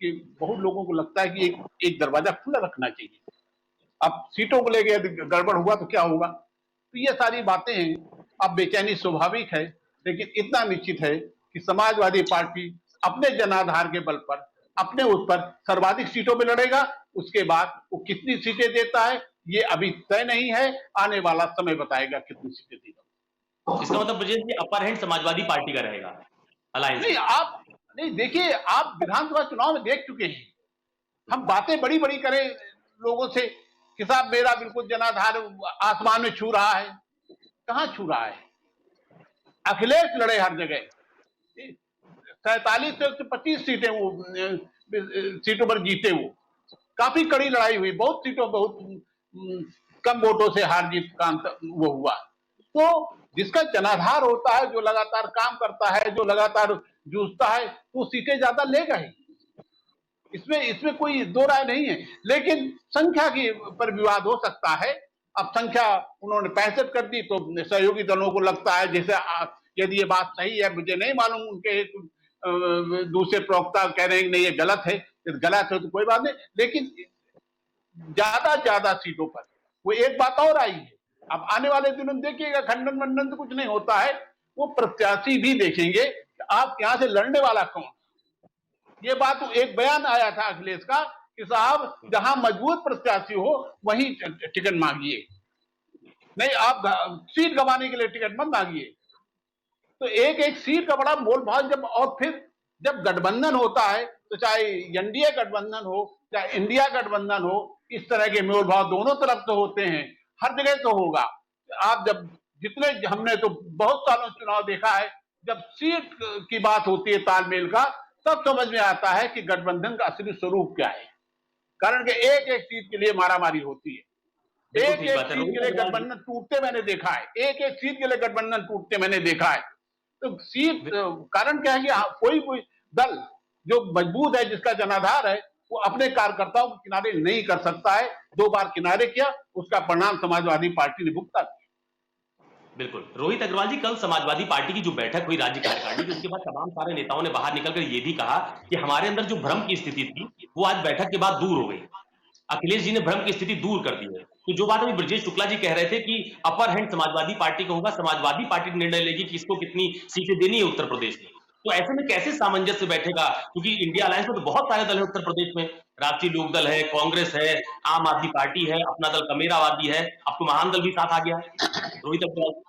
कि बहुत लोगों को लगता है कि एक दरवाजा खुला रखना चाहिए। अब सीटों को लेके गड़बड़ हुआ तो क्या होगा, तो ये सारी बातें हैं। अब बेचैनी स्वाभाविक है, लेकिन इतना निश्चित है कि समाजवादी पार्टी अपने जनाधार के बल पर अपने उस पर सर्वाधिक सीटों में लड़ेगा। उसके बाद वो कितनी सीटें देता है ये अभी तय नहीं है, आने वाला समय बताएगा कितनी सीटें देगा।
इसका मतलब ब्रजेश जी अपर हैंड समाजवादी पार्टी का रहेगा अलायंस?
नहीं, देखिए, आप विधानसभा चुनाव में देख चुके हैं। हम बातें बड़ी बड़ी करें लोगों से कि साहब मेरा बिल्कुल जनाधार आसमान में छू रहा है, कहां छू रहा है? अखिलेश लड़े हर जगह, 47 से 25 सीटें वो सीटों पर जीते, वो काफी कड़ी लड़ाई हुई, बहुत सीटों बहुत कम वोटों से हार जीत का वो हुआ। तो जिसका जनाधार होता है, जो लगातार काम करता है, जो लगातार जूझता है, तो सीटें ज्यादा लेगा ही, इसमें कोई दो राय नहीं है। लेकिन संख्या की पर विवाद हो सकता है। अब संख्या उन्होंने 65 कर दी तो सहयोगी दलों को लगता है जैसे यदि ये बात सही है, मुझे नहीं मालूम, उनके दूसरे प्रवक्ता कह रहे हैं नहीं ये गलत है, यदि गलत है तो कोई बात नहीं, लेकिन ज्यादा सीटों पर वो एक बात और आई है। अब आने वाले दिनों में देखिएगा, खंडन मंडन तो कुछ नहीं होता है, वो प्रत्याशी भी देखेंगे कि आप यहां से लड़ने वाला कौन। ये बात एक बयान आया था अखिलेश का कि साहब जहां मजबूत प्रत्याशी हो वहीं टिकट मांगिए, नहीं आप सीट गंवाने के लिए टिकट मत मांगिए। तो एक सीट का बड़ा मोल भाव जब, और फिर जब गठबंधन होता है तो चाहे एनडीए गठबंधन हो चाहे इंडिया गठबंधन हो, इस तरह के मोल भाव दोनों तरफ तो होते हैं, हर जगह तो होगा। आप जब जितने, हमने तो बहुत सालों चुनाव देखा है, जब सीट की बात होती है तालमेल का, तब समझ में आता है कि गठबंधन का असली स्वरूप क्या है। कारण कि एक सीट के लिए मारामारी होती है, एक सीट के लिए गठबंधन टूटते मैंने देखा है, एक सीट के लिए गठबंधन टूटते मैंने देखा है। तो सीट कारण क्या है कि कोई दल जो मजबूत है, जिसका जनाधार है, वो अपने कार्यकर्ताओं को किनारे नहीं कर सकता है। 2 बार किनारे किया, उसका परिणाम समाजवादी पार्टी ने भुगता।
बिल्कुल। रोहित अग्रवाल जी, कल समाजवादी पार्टी की जो बैठक हुई राज्य कार्यकारिणी की, उसके बाद तमाम सारे नेताओं ने बाहर निकलकर ये भी कहा कि हमारे अंदर जो भ्रम की स्थिति थी वो आज बैठक के बाद दूर हो गई। अखिलेश जी ने भ्रम की स्थिति दूर कर दी है। तो जो बात अभी ब्रजेश शुक्ला जी कह रहे थे कि अपर हैंड समाजवादी पार्टी का होगा, समाजवादी पार्टी निर्णय लेगी कि इसको कितनी सीटें देनी है उत्तर प्रदेश में, तो ऐसे में कैसे सामंजस्य बैठेगा? क्योंकि इंडिया अलायंस में तो बहुत सारे दल है उत्तर प्रदेश में, राष्ट्रीय लोकदल है, कांग्रेस है, आम आदमी पार्टी है, अपना दल कमेरावादी है, अब तो महान दल भी साथ आ गया है। रोहित अग्रवाल,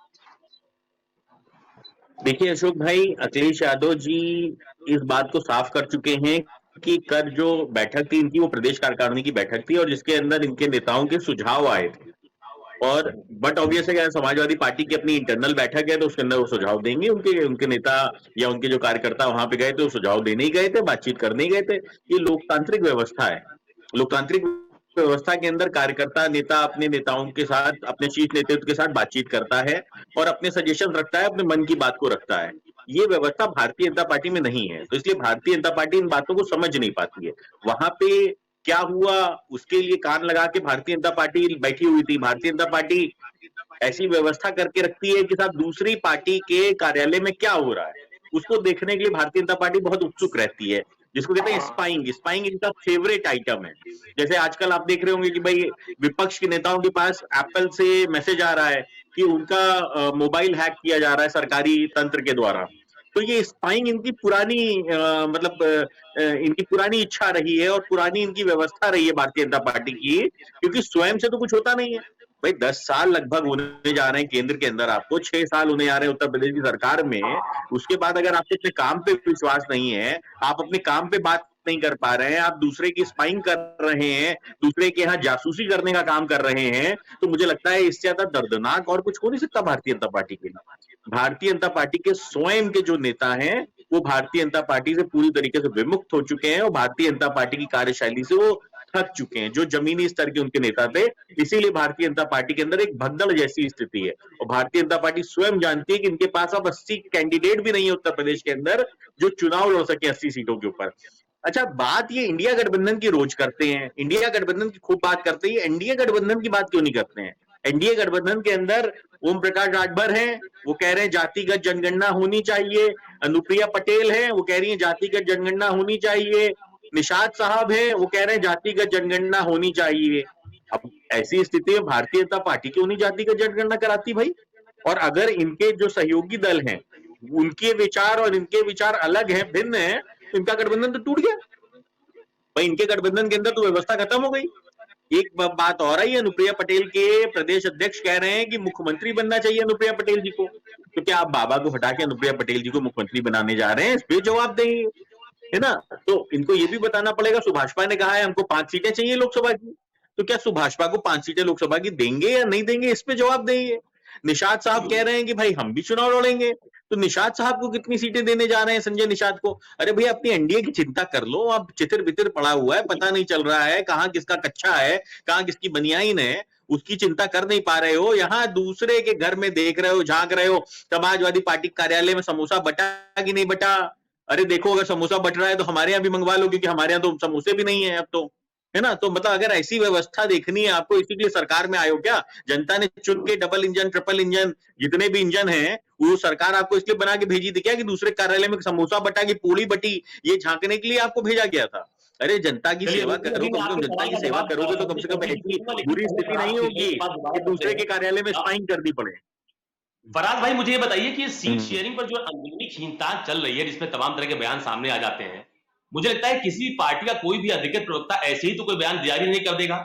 देखिए अशोक भाई, अखिलेश यादव जी इस बात को साफ कर चुके हैं कि कल जो बैठक थी इनकी, वो प्रदेश कार्यकारिणी की बैठक थी और जिसके अंदर इनके नेताओं के सुझाव आए थे। और बट ऑब्वियस है कि समाजवादी पार्टी की अपनी इंटरनल बैठक है तो उसके अंदर वो सुझाव देंगे। उनके नेता या उनके जो कार्यकर्ता वहां पे गए थे वो सुझाव देने ही गए थे, बातचीत करने ही गए थे। ये लोकतांत्रिक व्यवस्था है। लोकतांत्रिक व्यवस्था के अंदर कार्यकर्ता नेता अपने नेताओं के साथ, अपने शीर्ष नेतृत्व के साथ बातचीत करता है और अपने सजेशन रखता है, अपने मन की बात को रखता है। ये व्यवस्था भारतीय जनता पार्टी में नहीं है, तो इसलिए भारतीय जनता पार्टी इन बातों को समझ नहीं पाती है। वहां पे क्या हुआ उसके लिए कान लगा के भारतीय जनता पार्टी बैठी हुई थी। भारतीय जनता पार्टी ऐसी व्यवस्था करके रखती है कि साहब दूसरी पार्टी के कार्यालय में क्या हो रहा है उसको देखने के लिए भारतीय जनता पार्टी बहुत उत्सुक रहती है, जिसको कहते हैं स्पाइंग। स्पाइंग इनका फेवरेट आइटम है। जैसे आजकल आप देख रहे होंगे कि भाई विपक्ष के नेताओं के पास एप्पल से मैसेज आ रहा है कि उनका मोबाइल हैक किया जा रहा है सरकारी तंत्र के द्वारा। तो ये स्पाइंग इनकी पुरानी इनकी पुरानी इच्छा रही है और पुरानी इनकी व्यवस्था रही है भारतीय जनता पार्टी की, क्योंकि स्वयं से तो कुछ होता नहीं है भाई। 10 साल लगभग होने जा रहे हैं केंद्र के अंदर, आपको 6 साल होने जा रहे हैं उत्तर प्रदेश की सरकार में। उसके बाद अगर आपको अपने काम पे विश्वास नहीं है, आप अपने काम पे बात नहीं कर पा रहे हैं, आप दूसरे की स्पाइंग कर रहे हैं, दूसरे के यहाँ जासूसी करने का काम कर रहे हैं, तो मुझे लगता है इससे ज्यादा दर्दनाक और कुछ हो नहीं सकता भारतीय जनता पार्टी के लिए। भारतीय जनता पार्टी के स्वयं के जो नेता हैं वो भारतीय जनता पार्टी से पूरी तरीके से विमुक्त हो चुके हैं और भारतीय जनता पार्टी की कार्यशैली से वो थक चुके हैं, जो जमीनी स्तर के उनके नेता थे। इसीलिए भारतीय जनता पार्टी के अंदर एक भगदड़ जैसी स्थिति है और भारतीय जनता पार्टी स्वयं जानती है कि इनके पास अब 80 कैंडिडेट भी नहीं है उत्तर प्रदेश के अंदर जो चुनाव लड़ सके 80 सीटों के ऊपर। अच्छा, बात ये इंडिया गठबंधन की रोज करते हैं, इंडिया गठबंधन की खूब बात करते हैं, एनडीए गठबंधन की बात क्यों नहीं करते हैं? एनडीए गठबंधन के अंदर ओम प्रकाश राजभर हैं, वो कह रहे हैं जातिगत जनगणना होनी चाहिए। अनुप्रिया पटेल है, वो कह रही है जातिगत जनगणना होनी चाहिए। निषाद साहब हैं, वो कह रहे हैं जातिगत जनगणना होनी चाहिए। अब ऐसी स्थिति में भारतीय जनता पार्टी क्यों नहीं जातिगत जनगणना कराती भाई? और अगर इनके जो सहयोगी दल हैं उनके विचार और इनके विचार अलग हैं, भिन्न हैं, तो इनका गठबंधन तो टूट गया भाई। इनके गठबंधन के अंदर तो व्यवस्था खत्म हो गई। एक बात और आई, अनुप्रिया पटेल के प्रदेश अध्यक्ष कह रहे हैं कि मुख्यमंत्री बनना चाहिए अनुप्रिया पटेल जी को। तो क्या आप बाबा को हटा के अनुप्रिया पटेल जी को मुख्यमंत्री बनाने जा रहे हैं? इस पे जवाब देंगे, है ना? तो इनको ये भी बताना पड़ेगा। सुभाषपा ने कहा है हमको 5 सीटें चाहिए लोकसभा की, तो क्या सुभाषपा को 5 सीटें लोकसभा की देंगे या नहीं देंगे, इस पे जवाब देंगे। निषाद साहब कह रहे हैं कि भाई हम भी चुनाव लड़ेंगे, तो निषाद साहब को कितनी सीटें देने जा रहे हैं, संजय निषाद को? अरे भैया अपनी एनडीए की चिंता कर लो, अब चितिर बितिर पड़ा हुआ है, पता नहीं चल रहा है कहाँ किसका कच्चा है, कहाँ किसकी बनियाइन है, उसकी चिंता कर नहीं पा रहे हो। यहाँ दूसरे के घर में देख रहे हो, झांक रहे हो, समाजवादी पार्टी कार्यालय में समोसा बटा कि नहीं बटा। अरे देखो, अगर समोसा बट रहा है तो हमारे यहाँ भी मंगवा लो, क्योंकि हमारे यहाँ तो समोसे भी नहीं है अब तो, है ना? तो मतलब अगर ऐसी व्यवस्था देखनी है आपको, इसीलिए सरकार में आयो क्या? जनता ने चुन के डबल इंजन, ट्रिपल इंजन, जितने भी इंजन हैं वो सरकार आपको इसलिए बना के भेजी थी क्या कि दूसरे कार्यालय में समोसा बटा की पूड़ी बटी, ये झांकने के लिए आपको भेजा गया था? अरे जनता की सेवा करो, कम से कम जनता की सेवा करोगे तो कम से कम ऐसी बुरी स्थिति नहीं होगी कि दूसरे के कार्यालय में स्पाइंग करनी पड़े।
फराज भाई, मुझे ये बताइए कि सीट शेयरिंग पर जो अंदरूनी खींचतान चल रही है, जिसमें तमाम तरह के बयान सामने आ जाते हैं, मुझे लगता है किसी पार्टी का कोई भी अधिकृत प्रवक्ता ऐसे ही तो कोई बयान जारी नहीं कर देगा।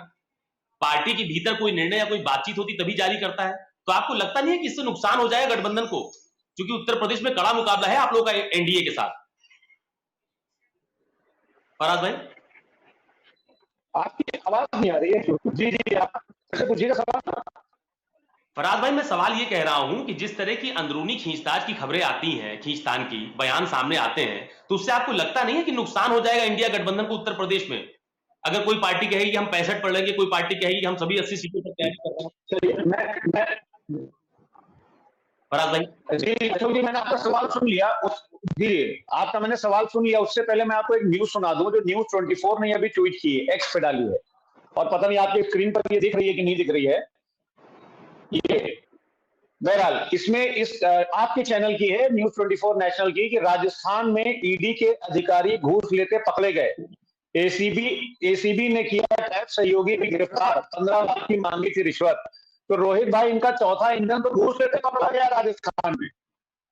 पार्टी के भीतर कोई निर्णय या कोई बातचीत होती तभी जारी करता है। तो आपको लगता नहीं है कि इससे नुकसान हो जाएगा गठबंधन को, क्योंकि उत्तर प्रदेश में कड़ा मुकाबला है आप लोगों का एनडीए के साथ? फराज भाई,
आपकी आवाज नहीं आ रही है। जी जी, आप पूछिएगा सवाल।
फराज भाई, मैं सवाल ये कह रहा हूं कि जिस तरह की अंदरूनी खींचतान की खबरें आती हैं, खींचतान की बयान सामने आते हैं, तो उससे आपको लगता नहीं है कि नुकसान हो जाएगा इंडिया गठबंधन को उत्तर प्रदेश में? अगर कोई पार्टी कहेगी हम 65 पर लेंगे, कोई पार्टी कहेगी हम सभी 80 सीटों पर तैयारी कर रहे हैं।
चलिए, मैं
फराज भाई
जी, अशोक जी, मैंने आपका सवाल सुन लिया। जी, आपका मैंने सवाल सुन लिया। उससे पहले मैं आपको एक न्यूज सुना दूं जो न्यूज 24 ने अभी ट्वीट की है, एक्स पे डाली है, और पता नहीं आपकी स्क्रीन पर ये दिख रही है कि नहीं दिख रही है। ये बहरहाल इसमें इस आपके चैनल की है, न्यूज 24 नेशनल की, कि राजस्थान में ईडी के अधिकारी घूस लेते पकड़े गए। एसीबी ने किया टैक्स सहयोगी भी गिरफ्तार, 15 लाख की मांगी थी रिश्वत। तो रोहित भाई, इनका चौथा इंजन तो घूस लेते पकड़ा गया राजस्थान में।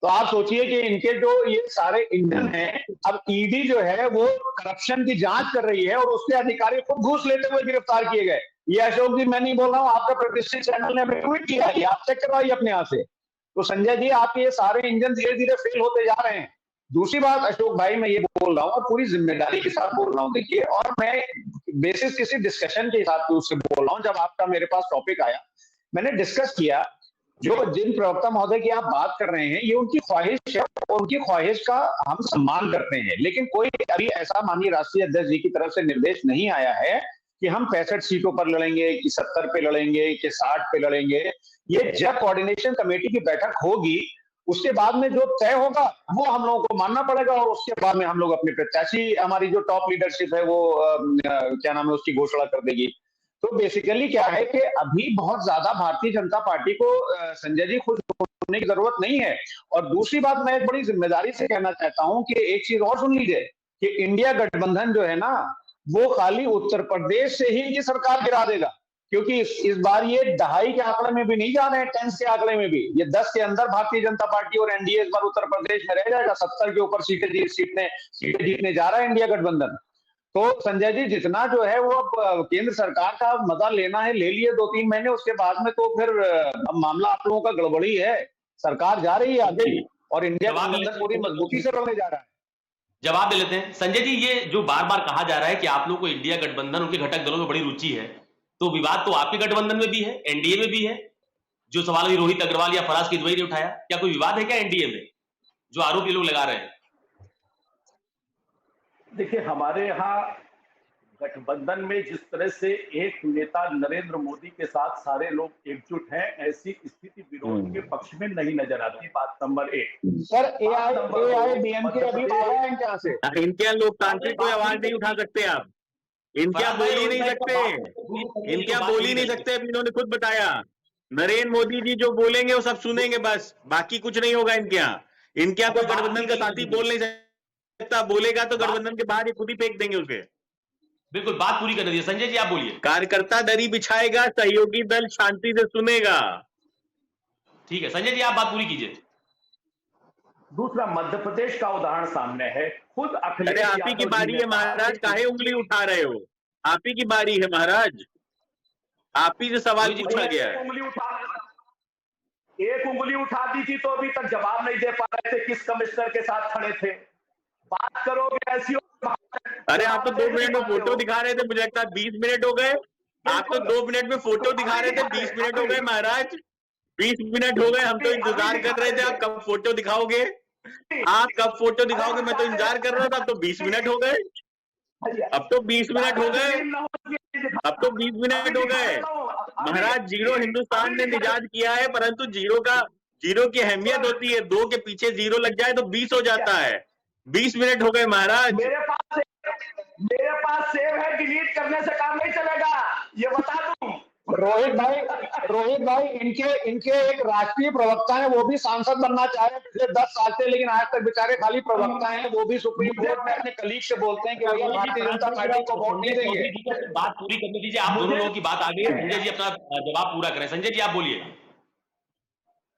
तो आप सोचिए कि इनके जो ये सारे इंजन हैं, अब ईडी जो है वो करप्शन की जांच कर रही है और उसके अधिकारी खुद घूस लेते हुए गिरफ्तार किए गए। ये अशोक जी मैं नहीं बोल रहा हूं, आपका प्रतिष्ठित चैनल ने अभी ट्वीट किया है, आप चेक करवाइए अपने यहाँ से। तो संजय जी, आपके ये सारे इंजन धीरे धीरे फेल होते जा रहे हैं। दूसरी बात अशोक भाई, मैं ये बोल रहा हूँ और पूरी जिम्मेदारी के साथ बोल रहा हूँ, देखिए, और मैं बेसिस किसी डिस्कशन के हिसाब से उससे बोल रहा हूँ। जब आपका मेरे पास टॉपिक आया, मैंने डिस्कस किया, जो जिन प्रवक्ता महोदय की आप बात कर रहे हैं, ये उनकी ख्वाहिश है और उनकी ख्वाहिश का हम सम्मान करते हैं, लेकिन कोई अभी ऐसा माननीय राष्ट्रीय अध्यक्ष जी की तरफ से निर्देश नहीं आया है कि हम 65 सीटों पर लड़ेंगे कि 70 पे लड़ेंगे कि 60 पे लड़ेंगे। ये जब कोऑर्डिनेशन कमेटी की बैठक होगी उसके बाद में जो तय होगा वो हम लोगों को मानना पड़ेगा, और उसके बाद में हम लोग अपने प्रत्याशी, हमारी जो टॉप लीडरशिप है वो क्या नाम है उसकी घोषणा कर देगी। तो बेसिकली क्या है कि अभी बहुत ज्यादा भारतीय जनता पार्टी को संजय जी खुश होने की जरूरत नहीं है। और दूसरी बात मैं एक बड़ी जिम्मेदारी से कहना चाहता हूं कि एक चीज और सुन लीजिए कि इंडिया गठबंधन जो है ना वो खाली उत्तर प्रदेश से ही इनकी सरकार गिरा देगा, क्योंकि इस बार ये दहाई के आंकड़े में भी नहीं जा रहे हैं, 10 के आंकड़े में भी। ये 10 के अंदर भारतीय जनता पार्टी और एनडीए इस बार उत्तर प्रदेश में रह जाएगा, 70 के ऊपर सीटें जीतने जा रहा है इंडिया गठबंधन। तो संजय जी जितना जो है वो अब केंद्र सरकार का मजा लेना है ले लिए 2-3 महीने, उसके बाद में तो फिर अब मामला आप लोगों का गड़बड़ी है। सरकार जा रही है आगे और इंडिया गठबंधन पूरी मजबूती से लड़ने जा रहा है।
जवाब दे लेते हैं संजय जी। ये जो बार बार कहा जा रहा है कि आप लोग को इंडिया गठबंधन उनके घटक दलों में बड़ी रुचि है, तो विवाद तो आपके गठबंधन में भी है, एनडीए में भी है। जो सवाल अभी रोहित अग्रवाल या फराज किदवई ने उठाया, क्या कोई विवाद है क्या एनडीए में, जो आरोप ये लोग लगा रहे हैं?
देखिए, हमारे यहाँ गठबंधन में जिस तरह से एक नेता नरेंद्र मोदी के साथ सारे लोग एकजुट हैं, ऐसी स्थिति विरोध के पक्ष में नहीं नजर आती। बात नंबर 1।
सर एआईबीएमके अभी आया है क्या से?
इनके यहाँ लोकतांत्रिक कोई आवाज नहीं उठा सकते आप, इनके यहाँ बोल ही नहीं सकते, इनके यहाँ बोल ही नहीं सकते। अभी इन्होंने खुद बताया नरेंद्र मोदी जी जो बोलेंगे वो सब सुनेंगे बस, बाकी कुछ नहीं होगा इनके यहाँ। इनके यहाँ कोई गठबंधन का साथी बोल नहीं सकता, बोलेगा तो गठबंधन के बाहर ये खुद ही फेंक देंगे उसे।
बिल्कुल, बात पूरी कर दीजिए संजय जी, आप बोलिए।
कार्यकर्ता दरी बिछाएगा, सहयोगी दल शांति से सुनेगा।
ठीक है संजय जी, आप बात पूरी कीजिए।
दूसरा, मध्य प्रदेश का उदाहरण सामने है। खुद अखिलेश
अरे आप ही की बारी है महाराज, काहे उंगली उठा रहे हो? आप ही की बारी है महाराज, आप ही से सवाल पूछा गया है।
एक उंगली उठा दी थी तो अभी तक जवाब नहीं दे पा रहे थे किस कमिश्नर के साथ खड़े थे। बात करोगे ऐसी।
अरे आप तो 2 मिनट में फोटो दिखा रहे थे, मुझे लगता है 20 मिनट हो गए। आप तो 2 मिनट में फोटो दिखा रहे थे, 20 मिनट हो गए महाराज, 20 मिनट हो गए। हम तो इंतजार कर रहे थे आप कब फोटो दिखाओगे, आप कब फोटो दिखाओगे, मैं तो इंतजार कर रहा था। अब तो 20 मिनट हो गए, अब तो 20 मिनट हो गए, अब तो 20 मिनट हो गए महाराज। जीरो हिंदुस्तान ने निजात किया है, परंतु जीरो की अहमियत होती है, 2 के पीछे 0 लग जाए तो 20 हो जाता है। 20 मिनट हो गए महाराज।
मेरे पास सेव है, डिलीट करने से काम नहीं चलेगा, ये बता दूं।
रोहित भाई इनके एक राष्ट्रीय प्रवक्ता है, वो भी सांसद बनना चाह रहे हैं पिछले 10 साल से, लेकिन आज तक बेचारे खाली प्रवक्ता हैं। वो भी सुप्रीम कोर्ट में अपने कलीग से बोलते हैं कि भैया भारतीय जनता पार्टी को वोट नहीं देंगे।
बात पूरी करने दीजिए, आप दोनों लोगों की बात आ गई है। संजय जी अपना जवाब पूरा करें। संजय जी आप बोलिए।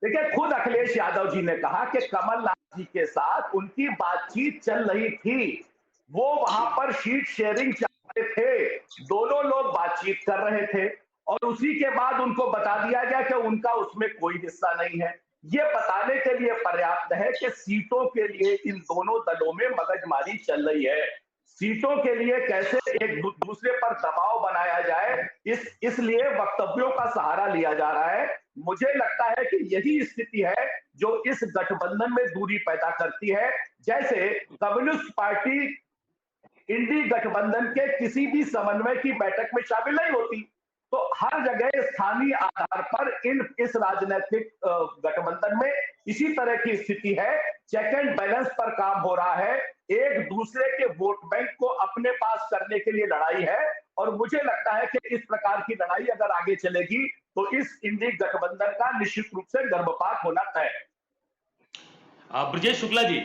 देखिए, खुद अखिलेश यादव जी ने कहा कि कमलनाथ जी के साथ उनकी बातचीत चल रही थी, वो वहां पर सीट शेयरिंग चाहते थे, दोनों लोग बातचीत कर रहे थे, और उसी के बाद उनको बता दिया गया कि उनका उसमें कोई हिस्सा नहीं है। ये बताने के लिए पर्याप्त है कि सीटों के लिए इन दोनों दलों में मगजमारी चल रही है। सीटों के लिए कैसे एक दूसरे पर दबाव बनाया जाए, इसलिए वक्तव्यों का सहारा लिया जा रहा है। मुझे लगता है कि यही स्थिति है जो इस गठबंधन में दूरी पैदा करती है। जैसे कम्युनिस्ट पार्टी इंडी गठबंधन के किसी भी समन्वय की बैठक में शामिल नहीं होती, तो हर जगह स्थानीय आधार पर इस राजनीतिक गठबंधन में इसी तरह की स्थिति है। चेक एंड बैलेंस पर काम हो रहा है, एक दूसरे के वोट बैंक को अपने पास करने के लिए लड़ाई है, और मुझे लगता है कि इस प्रकार की लड़ाई अगर आगे चलेगी तो इस इंडी गठबंधन का निश्चित रूप से गर्भपात होना तय है।
ब्रजेश शुक्ला जी,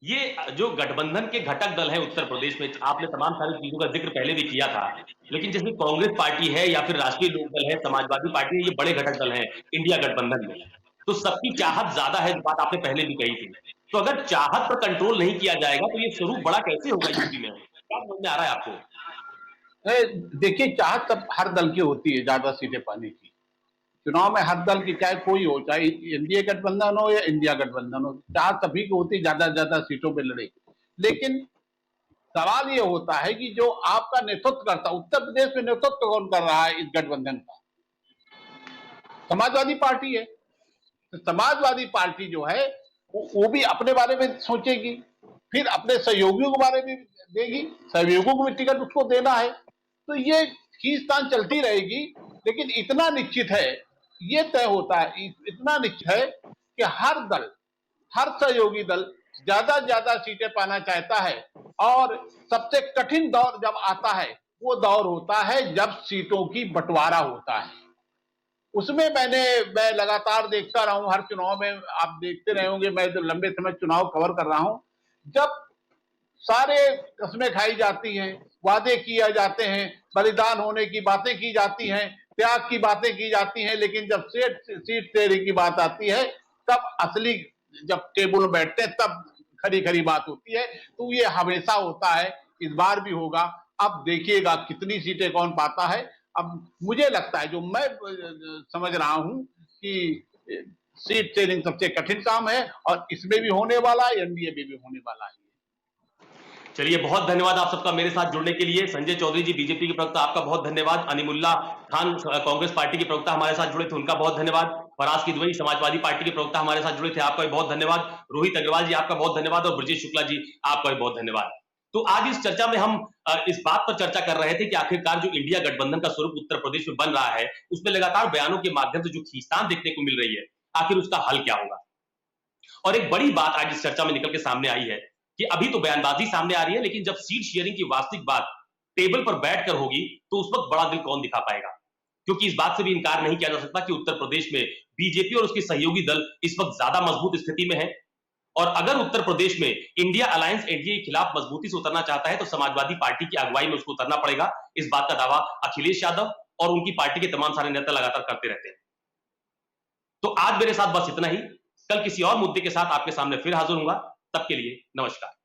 ये जो गठबंधन के घटक दल है उत्तर प्रदेश में, आपने तमाम सारी चीजों का जिक्र पहले भी किया था, लेकिन जैसे कांग्रेस पार्टी है या फिर राष्ट्रीय लोकदल है, समाजवादी पार्टी है, ये बड़े घटक दल हैं इंडिया गठबंधन में, तो सबकी चाहत ज्यादा है, बात आपने पहले भी कही थी। तो अगर चाहत पर कंट्रोल नहीं किया जाएगा तो ये स्वरूप बड़ा कैसे होगा यूपी में? क्या समझ में आ रहा है आपको?
देखिए, चाहत तब हर दल की होती है ज्यादा सीटें पाने की। चुनाव में हर दल की, चाहे कोई हो, चाहे एनडीए गठबंधन हो या इंडिया गठबंधन हो, चाहत सभी की होती है ज्यादा सीटों पे लड़े। लेकिन सवाल ये होता है कि जो आपका नेतृत्व करता, उत्तर प्रदेश में नेतृत्व कौन कर रहा है इस गठबंधन का? समाजवादी पार्टी है। तो समाजवादी पार्टी जो है वो भी अपने बारे में सोचेगी, फिर अपने सहयोगियों के बारे में देगी, सहयोगियों को भी टिकट उसको देना है। तो ये खींचतान चलती रहेगी। लेकिन इतना निश्चित है, ये तय होता है, इतना निश्चित है कि हर दल, हर सहयोगी दल ज्यादा से ज्यादा सीटें पाना चाहता है। और सबसे कठिन दौर जब आता है, वो दौर होता है जब सीटों की बंटवारा होता है। उसमें मैं लगातार देखता रहा हूं, हर चुनाव में आप देखते रहे होंगे, मैं जो लंबे समय चुनाव कवर कर रहा हूं, जब सारे कस्में खाई जाती हैं, वादे किए जाते हैं, बलिदान होने की बातें की जाती हैं, त्याग की बातें की जाती हैं, लेकिन जब सीट शेयरिंग की बात आती है, तब असली, जब टेबल में बैठते हैं तब खरी खरी बात होती है। तो ये हमेशा होता है, इस बार भी होगा। अब देखिएगा कितनी सीटें कौन पाता है। अब मुझे लगता है, जो मैं समझ रहा हूं, कि सीट शेयरिंग सबसे कठिन काम है और इसमें भी होने वाला है, एनडीए में भी होने वाला है।
चलिए, बहुत धन्यवाद आप सबका मेरे साथ जुड़ने के लिए। संजय चौधरी जी बीजेपी के प्रवक्ता, आपका बहुत धन्यवाद। अनीमुल्लाह खान कांग्रेस पार्टी के प्रवक्ता हमारे साथ जुड़े थे, उनका बहुत धन्यवाद। फराज किदवई समाजवादी पार्टी के प्रवक्ता हमारे साथ जुड़े थे, आपका भी बहुत धन्यवाद। रोहित अग्रवाल जी, आपका बहुत धन्यवाद। और ब्रजेश शुक्ला जी, आपका भी बहुत धन्यवाद। तो आज इस चर्चा में हम इस बात पर चर्चा कर रहे थे कि आखिरकार जो इंडिया गठबंधन का स्वरूप उत्तर प्रदेश में बन रहा है, उसमें लगातार बयानों के माध्यम से जो खींचतान देखने को मिल रही है, आखिर उसका हल क्या होगा। और एक बड़ी बात आज इस चर्चा में निकल के सामने आई है कि अभी तो बयानबाजी सामने आ रही है, लेकिन जब सीट शेयरिंग की वास्तविक बात टेबल पर बैठकर होगी, तो उस वक्त बड़ा दिल कौन दिखा पाएगा। क्योंकि इस बात से भी इनकार नहीं किया जा सकता कि उत्तर प्रदेश में बीजेपी और उसके सहयोगी दल इस वक्त ज्यादा मजबूत स्थिति में है। और अगर उत्तर प्रदेश में इंडिया अलायंस एनडीए के खिलाफ मजबूती से उतरना चाहता है, तो समाजवादी पार्टी की अगुवाई में उसको उतरना पड़ेगा। इस बात का दावा अखिलेश यादव और उनकी पार्टी के तमाम सारे नेता लगातार करते रहते हैं। तो आज मेरे साथ बस इतना ही। कल किसी और मुद्दे के साथ आपके सामने फिर हाजिर होऊंगा। तब के लिए नमस्कार।